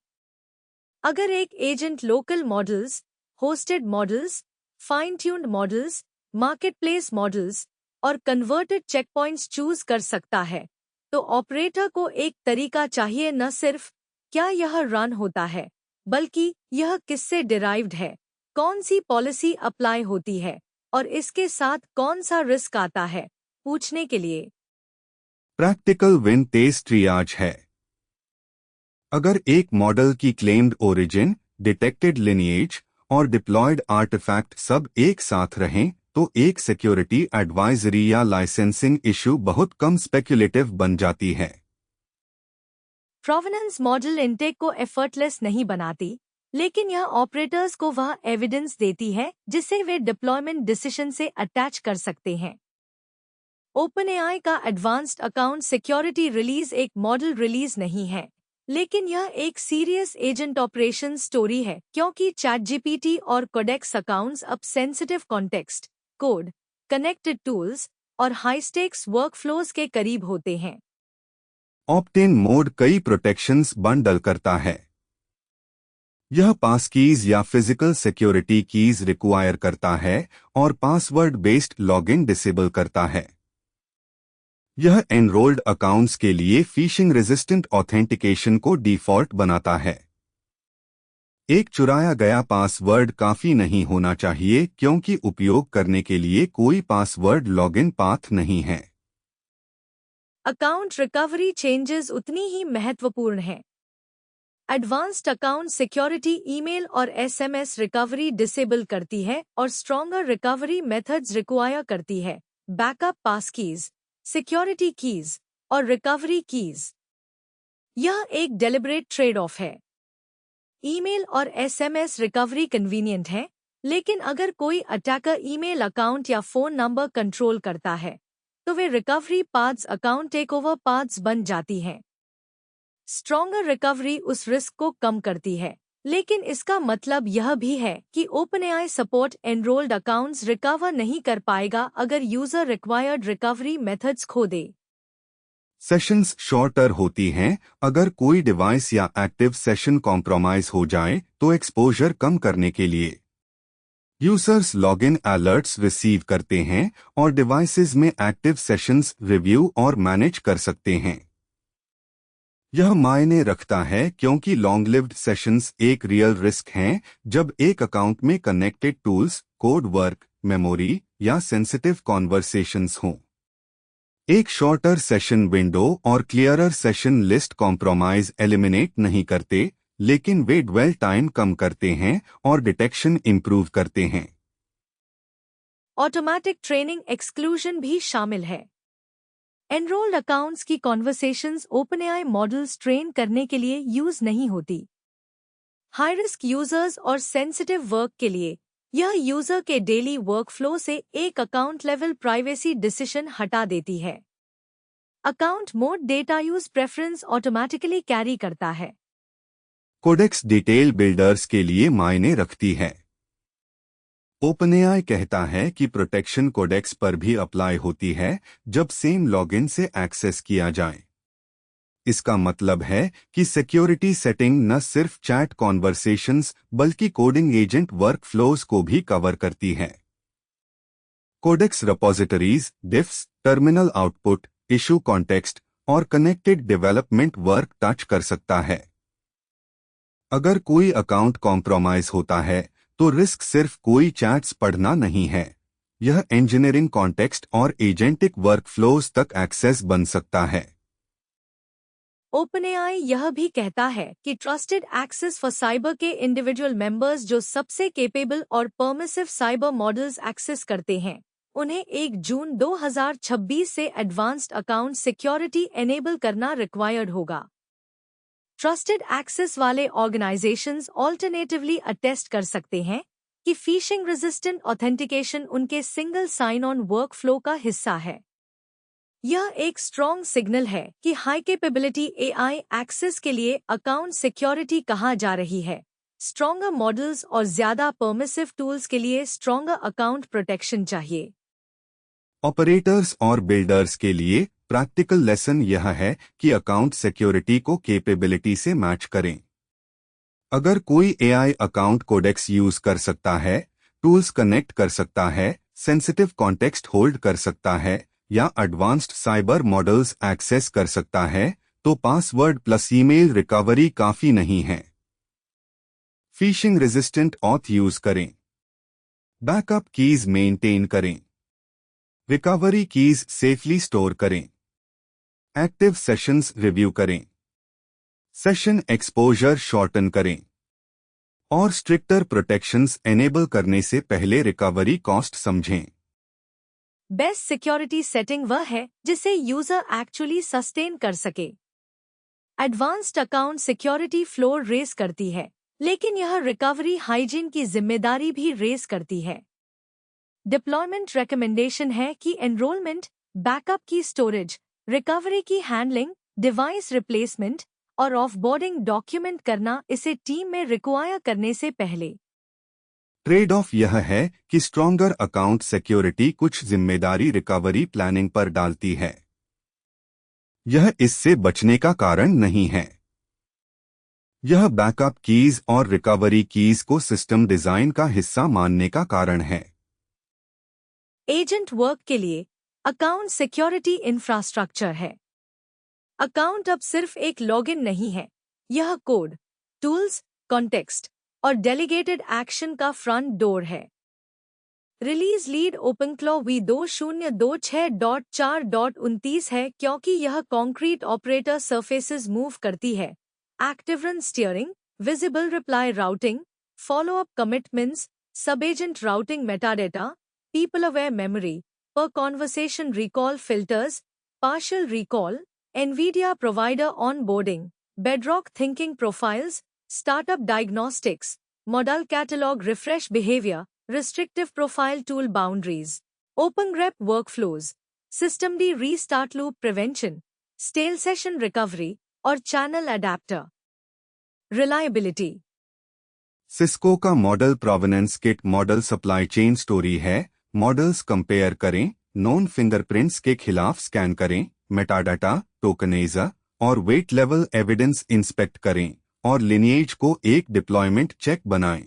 अगर एक agent local models, hosted models, fine tuned models, marketplace models और कन्वर्टेड चेकपॉइंट्स चूज कर सकता है, तो ऑपरेटर को एक तरीका चाहिए न सिर्फ क्या यह रन होता है, बल्कि यह किससे डिराइव्ड है, कौन सी पॉलिसी अप्लाई होती है और इसके साथ कौन सा रिस्क आता है, पूछने के लिए। प्रैक्टिकल विन तेज ट्रियाज है। अगर एक मॉडल की क्लेम्ड ओरिजिन, डिटेक्टेड लिनिएज और डिप्लॉयड आर्टिफैक्ट सब एक साथ रहें, तो एक सिक्योरिटी एडवाइजरी या लाइसेंसिंग इशू बहुत कम स्पेक्युलेटिव बन जाती है। प्रोवेनेंस मॉडल इनटेक को एफर्टलेस नहीं बनाती, लेकिन यह ऑपरेटर्स को वह एविडेंस देती है जिसे वे डिप्लॉयमेंट डिसीजन से अटैच कर सकते हैं। ओपनएआई का एडवांस्ड अकाउंट सिक्योरिटी रिलीज एक मॉडल रिलीज नहीं है, लेकिन यह एक सीरियस एजेंट ऑपरेशन स्टोरी है क्योंकि चैटजीपीटी और कोडेक्स अकाउंट्स अब sensitive context, code, connected tools और हाई स्टेक्स वर्कफ्लोज के करीब होते हैं। ऑप्ट-इन मोड कई प्रोटेक्शंस बंडल करता है। यह पास कीज या फिजिकल सिक्योरिटी कीज रिक्वायर करता है और पासवर्ड बेस्ड लॉगिन डिसेबल करता है। यह एनरोल्ड अकाउंट्स के लिए फिशिंग रेजिस्टेंट ऑथेंटिकेशन को डिफॉल्ट बनाता है। एक चुराया गया पासवर्ड काफी नहीं होना चाहिए क्योंकि उपयोग करने के लिए कोई पासवर्ड लॉगिन पाथ नहीं है। अकाउंट रिकवरी चेंजेस उतनी ही महत्वपूर्ण है। एडवांस्ड अकाउंट सिक्योरिटी ईमेल और एसएमएस रिकवरी डिसेबल करती है और स्ट्रॉन्गर रिकवरी मेथड्स रिक्वायर करती है, backup passkeys, security keys और रिकवरी कीज। यह एक डेलिब्रेट ट्रेड ऑफ है। ईमेल और एसएमएस रिकवरी कन्वीनियंट है, लेकिन अगर कोई अटैकर ईमेल अकाउंट या फोन नंबर कंट्रोल करता है तो वे recovery paths account takeover paths बन जाती हैं। स्ट्रॉन्गर रिकवरी उस रिस्क को कम करती है, लेकिन इसका मतलब यह भी है कि OpenAI support enrolled accounts recover नहीं कर पाएगा अगर यूजर रिक्वायर्ड रिकवरी मेथड्स खो दे। सेशंस शॉर्टर होती हैं। अगर कोई डिवाइस या एक्टिव सेशन कॉम्प्रोमाइज हो जाए तो एक्सपोजर कम करने के लिए यूजर्स लॉगिन अलर्ट्स रिसीव करते हैं और डिवाइसेस में एक्टिव सेशंस रिव्यू और मैनेज कर सकते हैं। यह मायने रखता है क्योंकि लॉन्ग लिव्ड सेशंस एक रियल रिस्क हैं जब एक अकाउंट में connected tools, code work, memory या सेंसिटिव कॉन्वर्सेशंस हों। एक शॉर्टर सेशन विंडो और clearer session list compromise eliminate नहीं करते, लेकिन वे ड्वेल टाइम कम करते हैं और डिटेक्शन इंप्रूव करते हैं। ऑटोमेटिक ट्रेनिंग एक्सक्लूजन भी शामिल है। एनरोल्ड अकाउंट्स की कॉन्वर्सेशंस ओपनएआई मॉडल्स ट्रेन करने के लिए यूज नहीं होती। हाई रिस्क यूजर्स और सेंसिटिव वर्क के लिए यह यूजर के डेली वर्कफ्लो से एक अकाउंट लेवल प्राइवेसी डिसीजन हटा देती है। Account mode data use preference automatically carry करता है। कोडेक्स डिटेल बिल्डर्स के लिए मायने रखती है। ओपनएआई कहता है कि प्रोटेक्शन कोडेक्स पर भी अप्लाई होती है जब सेम लॉगिन से एक्सेस किया जाए। इसका मतलब है कि सिक्योरिटी सेटिंग न सिर्फ चैट कॉन्वर्सेशंस बल्कि कोडिंग एजेंट वर्कफ्लोज को भी कवर करती है। Codex repositories, diffs, terminal output, issue context और कनेक्टेड डेवलपमेंट वर्क टच कर सकता है। अगर कोई अकाउंट कॉम्प्रोमाइज होता है तो रिस्क सिर्फ कोई चैट्स पढ़ना नहीं है, यह इंजीनियरिंग कॉन्टेक्स्ट और एजेंटिक वर्कफ्लोज तक एक्सेस बन सकता है। ओपनएआई यह भी कहता है कि ट्रस्टेड एक्सेस फॉर साइबर के इंडिविजुअल मेंबर्स जो सबसे केपेबल और परमिसिव साइबर मॉडल्स एक्सेस करते हैं, उन्हें 1 जून 2026 से एडवांस्ड अकाउंट सिक्योरिटी एनेबल करना रिक्वायर्ड होगा। ट्रस्टेड एक्सेस वाले ऑर्गेनाइजेशंस ऑल्टरनेटिवली अटेस्ट कर सकते हैं कि फिशिंग रेजिस्टेंट ऑथेंटिकेशन उनके सिंगल साइन ऑन वर्कफ्लो का हिस्सा है। यह एक स्ट्रॉन्ग सिग्नल है कि हाई कैपेबिलिटी एआई एक्सेस के लिए अकाउंट सिक्योरिटी कहाँ जा रही है। स्ट्रॉन्गर मॉडल्स और ज्यादा परमिसिव टूल्स के लिए स्ट्रॉन्गर अकाउंट प्रोटेक्शन चाहिए। ऑपरेटर्स और बिल्डर्स के लिए प्रैक्टिकल लेसन यह है कि अकाउंट सिक्योरिटी को कैपेबिलिटी से मैच करें। अगर कोई एआई अकाउंट कोडेक्स यूज कर सकता है, टूल्स कनेक्ट कर सकता है, सेंसिटिव कॉन्टेक्स्ट होल्ड कर सकता है या एडवांस्ड साइबर मॉडल्स एक्सेस कर सकता है, तो पासवर्ड प्लस ईमेल रिकवरी काफी नहीं है। फिशिंग रेजिस्टेंट ऑथ यूज करें। बैकअप कीज मेंटेन करें। रिकवरी कीज सेफली स्टोर करें। एक्टिव सेशंस रिव्यू करें। सेशन एक्सपोजर शॉर्टन करें और स्ट्रिक्टर प्रोटेक्शंस एनेबल करने से पहले रिकवरी कॉस्ट समझें। बेस्ट सिक्योरिटी सेटिंग वह है जिसे यूजर एक्चुअली सस्टेन कर सके। Advanced account security floor raise करती है, लेकिन यह रिकवरी हाइजीन की जिम्मेदारी भी रेस करती है। डिप्लॉयमेंट रिकमेंडेशन है कि एनरोलमेंट, बैकअप की स्टोरेज, रिकवरी की हैंडलिंग, डिवाइस रिप्लेसमेंट और ऑफबोर्डिंग डॉक्यूमेंट करना इसे टीम में रिक्वायर करने से पहले। ट्रेड ऑफ यह है कि स्ट्रॉन्गर अकाउंट सिक्योरिटी कुछ जिम्मेदारी रिकवरी प्लानिंग पर डालती है। यह इससे बचने का कारण नहीं है। यह बैकअप कीज और रिकवरी कीज को सिस्टम डिजाइन का हिस्सा मानने का कारण है। एजेंट वर्क के लिए अकाउंट सिक्योरिटी इंफ्रास्ट्रक्चर है। अकाउंट अब सिर्फ एक लॉगिन नहीं है, यह कोड, टूल्स, कॉन्टेक्स्ट और डेलीगेटेड एक्शन का फ्रंट डोर है। रिलीज लीड ओपनक्लॉ v2026.4.29 है क्योंकि यह कॉन्क्रीट ऑपरेटर सरफेसेस मूव करती है। Active run steering, visible reply routing, follow up commitments, sub agent routing metadata, people aware memory, per conversation recall filters, partial recall, NVIDIA provider onboarding, Bedrock thinking profiles, startup diagnostics, model catalog refresh behavior, restrictive profile tool boundaries, OpenGrep workflows, systemd restart loop prevention, stale session recovery और channel adapter. Reliability. Cisco का model provenance kit model supply chain story है। Models compare करें, known fingerprints के खिलाफ scan करें, metadata, टोकनेजा और weight level evidence inspect करें और लिनिएज को एक डिप्लॉयमेंट चेक बनाएं।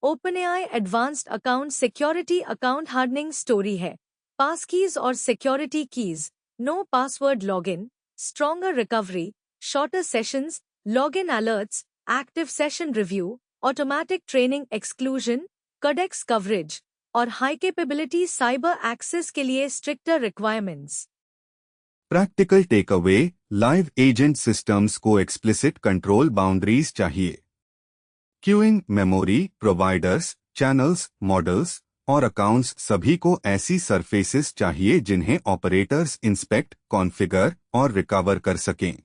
OpenAI advanced account security account hardening story है। पास कीज और security keys, no password login, stronger recovery, shorter sessions, login alerts, active session review, automatic training exclusion, Codex coverage और high capability cyber access के लिए stricter requirements. Practical takeaway, live agent systems को explicit control boundaries चाहिए। Queuing, memory, providers, channels, models और accounts सभी को ऐसी surfaces चाहिए जिन्हें ऑपरेटर्स इंस्पेक्ट, कॉन्फ़िगर और रिकवर कर सकें।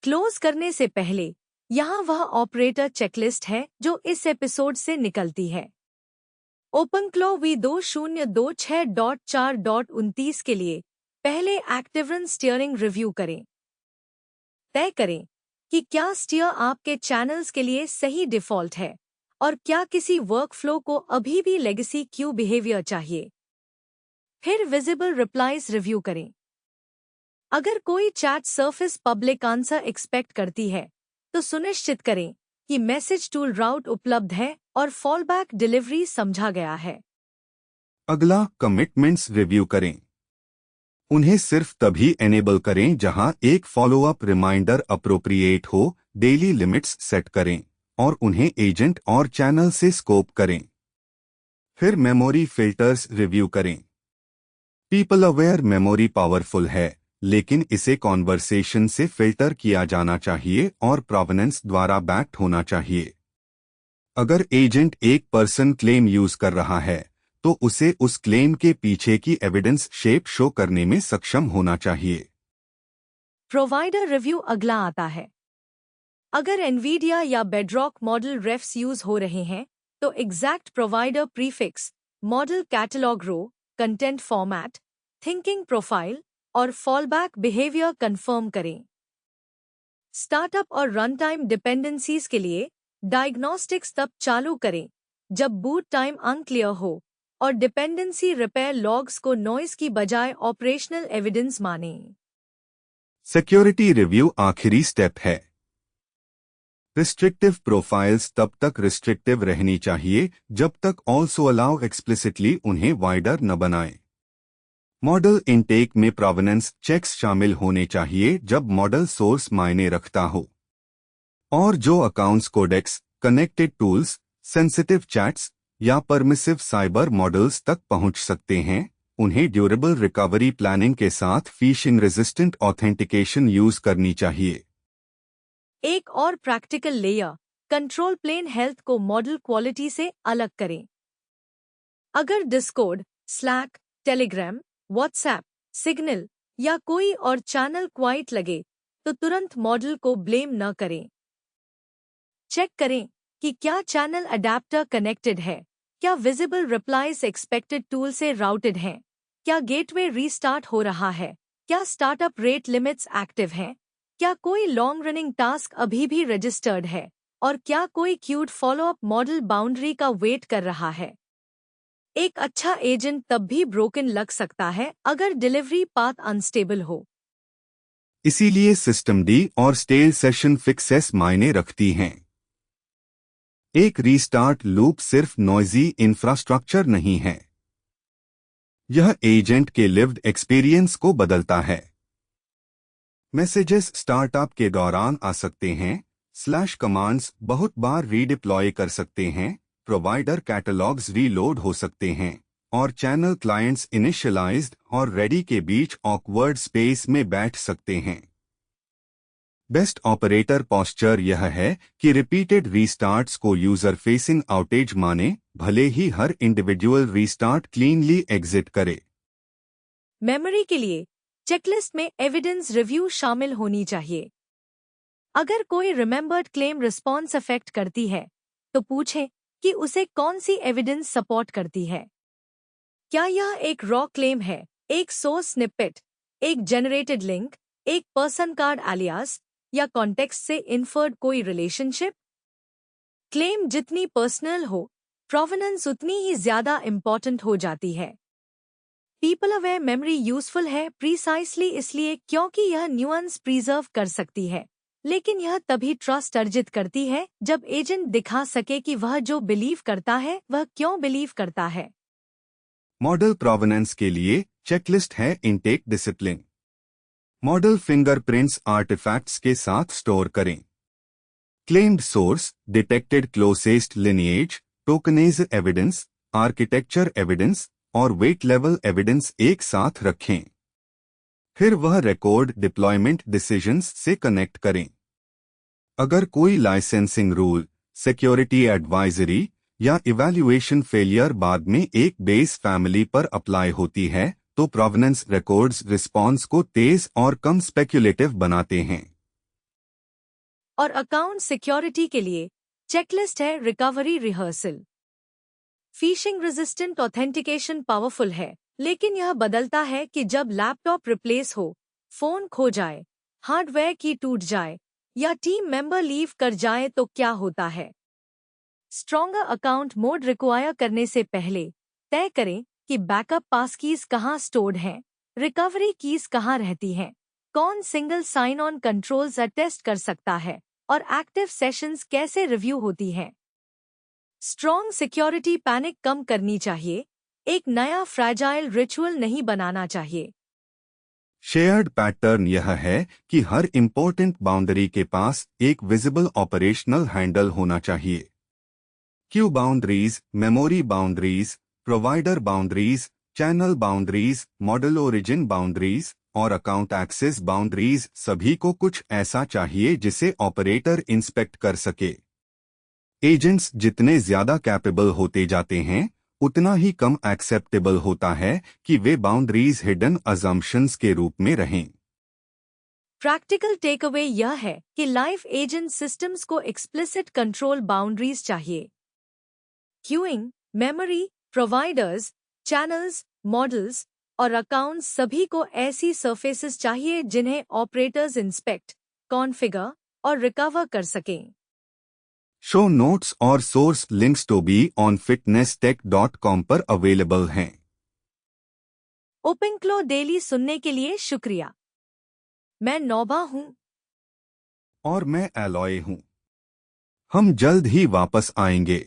क्लोज करने से पहले यहाँ वह ऑपरेटर चेकलिस्ट है जो इस एपिसोड से निकलती है। ओपनक्लॉ v2026.4.29 के लिए पहले एक्टिव रन स्टीयरिंग रिव्यू करें। तय करें कि क्या स्टीयर आपके चैनल्स के लिए सही डिफ़ॉल्ट है और क्या किसी वर्कफ्लो को अभी भी लेगेसी क्यू बिहेवियर चाहिए। फिर विजिबल रिप्लाईज रिव्यू करें। अगर कोई chat surface public answer expect करती है तो सुनिश्चित करें कि मैसेज टूल राउट उपलब्ध है और फॉलबैक डिलीवरी समझा गया है। अगला, कमिटमेंट्स रिव्यू करें। उन्हें सिर्फ तभी एनेबल करें जहां एक फॉलोअप रिमाइंडर अप्रोप्रिएट हो, डेली लिमिट्स सेट करें और उन्हें एजेंट और चैनल से स्कोप करें। फिर मेमोरी फिल्टर्स रिव्यू करें। पीपल अवेयर मेमोरी पावरफुल है, लेकिन इसे कॉन्वर्सेशन से फिल्टर किया जाना चाहिए और प्रोवेनेंस द्वारा बैक्ड होना चाहिए। अगर एजेंट एक पर्सन क्लेम यूज कर रहा है तो उसे उस क्लेम के पीछे की एविडेंस शेप शो करने में सक्षम होना चाहिए। प्रोवाइडर रिव्यू अगला आता है। अगर एनवीडिया या बेडरॉक मॉडल रेफ्स यूज हो रहे हैं तो exact provider prefix, model catalogue row, content format, thinking profile और फॉलबैक बिहेवियर कंफर्म करें। स्टार्टअप और रन टाइम डिपेंडेंसीज के लिए डायग्नोस्टिक्स तब चालू करें जब बूट टाइम अनक्लियर हो और डिपेंडेंसी रिपेयर लॉग्स को नॉइज की बजाय ऑपरेशनल एविडेंस मानें। सिक्योरिटी रिव्यू आखिरी स्टेप है। रिस्ट्रिक्टिव प्रोफाइल्स तब तक रिस्ट्रिक्टिव रहनी चाहिए जब तक ऑल्सो अलाउ एक्सप्लिसिटली उन्हें वाइडर न बनाएं। मॉडल इनटेक में प्रोवेनेंस चेक्स शामिल होने चाहिए जब मॉडल सोर्स मायने रखता हो, और जो accounts Codex, connected tools, sensitive chats या परमिसिव साइबर मॉडल्स तक पहुंच सकते हैं, उन्हें ड्यूरेबल रिकवरी प्लानिंग के साथ फिशिंग रेजिस्टेंट ऑथेंटिकेशन यूज करनी चाहिए। एक और practical layer, control plane health को मॉडल क्वालिटी से अलग करें। अगर Discord, Slack, Telegram, WhatsApp, Signal या कोई और चैनल क्वाइट लगे तो तुरंत मॉडल को ब्लेम न करें। चेक करें कि क्या चैनल अडेप्टर कनेक्टेड है, क्या विजिबल रिप्लाईज एक्सपेक्टेड टूल से राउटेड हैं, क्या गेटवे रीस्टार्ट हो रहा है, क्या स्टार्टअप रेट लिमिट्स एक्टिव हैं, क्या कोई लॉन्ग रनिंग टास्क अभी भी रजिस्टर्ड है और क्या कोई क्यूड फॉलोअप मॉडल बाउंड्री का वेट कर रहा है। एक अच्छा एजेंट तब भी ब्रोकन लग सकता है अगर डिलीवरी पाथ अनस्टेबल हो। इसीलिए सिस्टम डी और स्टेल सेशन फिक्सेस मायने रखती हैं। एक रीस्टार्ट लूप सिर्फ नॉइजी इंफ्रास्ट्रक्चर नहीं है, यह एजेंट के लिव्ड एक्सपीरियंस को बदलता है। मैसेजेस स्टार्टअप के दौरान आ सकते हैं, स्लैश कमांड्स बहुत बार रीडिप्लॉय कर सकते हैं, प्रोवाइडर कैटलॉग्स रीलोड हो सकते हैं, और चैनल क्लाइंट्स इनिशियलाइज्ड और रेडी के बीच ऑकवर्ड स्पेस में बैठ सकते हैं। बेस्ट ऑपरेटर पॉस्चर यह है कि रिपीटेड रीस्टार्ट्स को यूजर फेसिंग आउटेज माने, भले ही हर इंडिविजुअल रीस्टार्ट क्लीनली एग्जिट करे। मेमोरी के लिए चेकलिस्ट में एविडेंस रिव्यू शामिल होनी चाहिए। अगर कोई रिमेंबर्ड क्लेम रिस्पॉन्स अफेक्ट करती है तो पूछें कि उसे कौन सी एविडेंस सपोर्ट करती है। क्या यह एक रॉ क्लेम है, एक सोर्स स्निपेट, एक जनरेटेड लिंक, एक पर्सन कार्ड एलियास या कॉन्टेक्स्ट से इन्फर्ड कोई रिलेशनशिप। क्लेम जितनी पर्सनल हो, प्रोवेनेंस उतनी ही ज्यादा इंपॉर्टेंट हो जाती है। पीपल अवेयर मेमोरी यूजफुल है प्रीसाइसली इसलिए क्योंकि यह न्यूएंस प्रिजर्व कर सकती है, लेकिन यह तभी ट्रस्ट अर्जित करती है जब एजेंट दिखा सके कि वह जो बिलीव करता है वह क्यों बिलीव करता है। मॉडल प्रोवेनेंस के लिए चेकलिस्ट है intake discipline. Model fingerprints artefacts के साथ स्टोर करें। Claimed source, detected closest lineage, tokenage evidence, architecture evidence और वेट लेवल एविडेंस एक साथ रखें। फिर वह रिकॉर्ड डिप्लॉयमेंट डिसीजंस से कनेक्ट करें। अगर कोई लाइसेंसिंग रूल, सिक्योरिटी एडवाइजरी या इवैल्यूएशन फेलियर बाद में एक बेस फैमिली पर अप्लाई होती है तो प्रोवेनेंस रिकॉर्ड्स रिस्पॉन्स को तेज और कम स्पेक्युलेटिव बनाते हैं। और अकाउंट सिक्योरिटी के लिए चेकलिस्ट है recovery rehearsal. Fishing resistant authentication powerful है, लेकिन यह बदलता है कि जब लैपटॉप रिप्लेस हो, फोन खो जाए, हार्डवेयर की टूट जाए या टीम मेंबर लीव कर जाए तो क्या होता है। स्ट्रॉन्गर अकाउंट मोड रिक्वायर करने से पहले तय करें कि बैकअप पास कीज कहाँ स्टोर्ड हैं, रिकवरी कीज कहाँ रहती हैं, कौन single sign on controls attest कर सकता है और एक्टिव सेशंस कैसे रिव्यू होती हैं। स्ट्रॉन्ग सिक्योरिटी पैनिक कम करनी चाहिए, एक नया फ्रैजाइल रिचुअल नहीं बनाना चाहिए। शेयर्ड पैटर्न यह है कि हर इंपॉर्टेंट बाउंड्री के पास एक विजिबल ऑपरेशनल हैंडल होना चाहिए। Q boundaries, memory boundaries, provider boundaries, channel boundaries, model origin boundaries और अकाउंट एक्सेस बाउंड्रीज सभी को कुछ ऐसा चाहिए जिसे ऑपरेटर इंस्पेक्ट कर सके। एजेंट्स जितने ज्यादा कैपेबल होते जाते हैं उतना ही कम एक्सेप्टेबल होता है कि वे बाउंड्रीज हिडन अजम्पशंस के रूप में रहें। प्रैक्टिकल टेकअवे यह है कि लाइफ एजेंट सिस्टम्स को एक्सप्लिसिट कंट्रोल बाउंड्रीज चाहिए। Queuing, memory, providers, channels, models और अकाउंट्स सभी को ऐसी सरफेसेस चाहिए जिन्हें ऑपरेटर्स इंस्पेक्ट, कॉन्फ़िगर और रिकवर कर सकें। शो नोट्स और source links to be on fitnesstech.com पर अवेलेबल हैं। ओपनक्लो डेली सुनने के लिए शुक्रिया। मैं नौबा हूँ और मैं एलॉय हूँ। हम जल्द ही वापस आएंगे।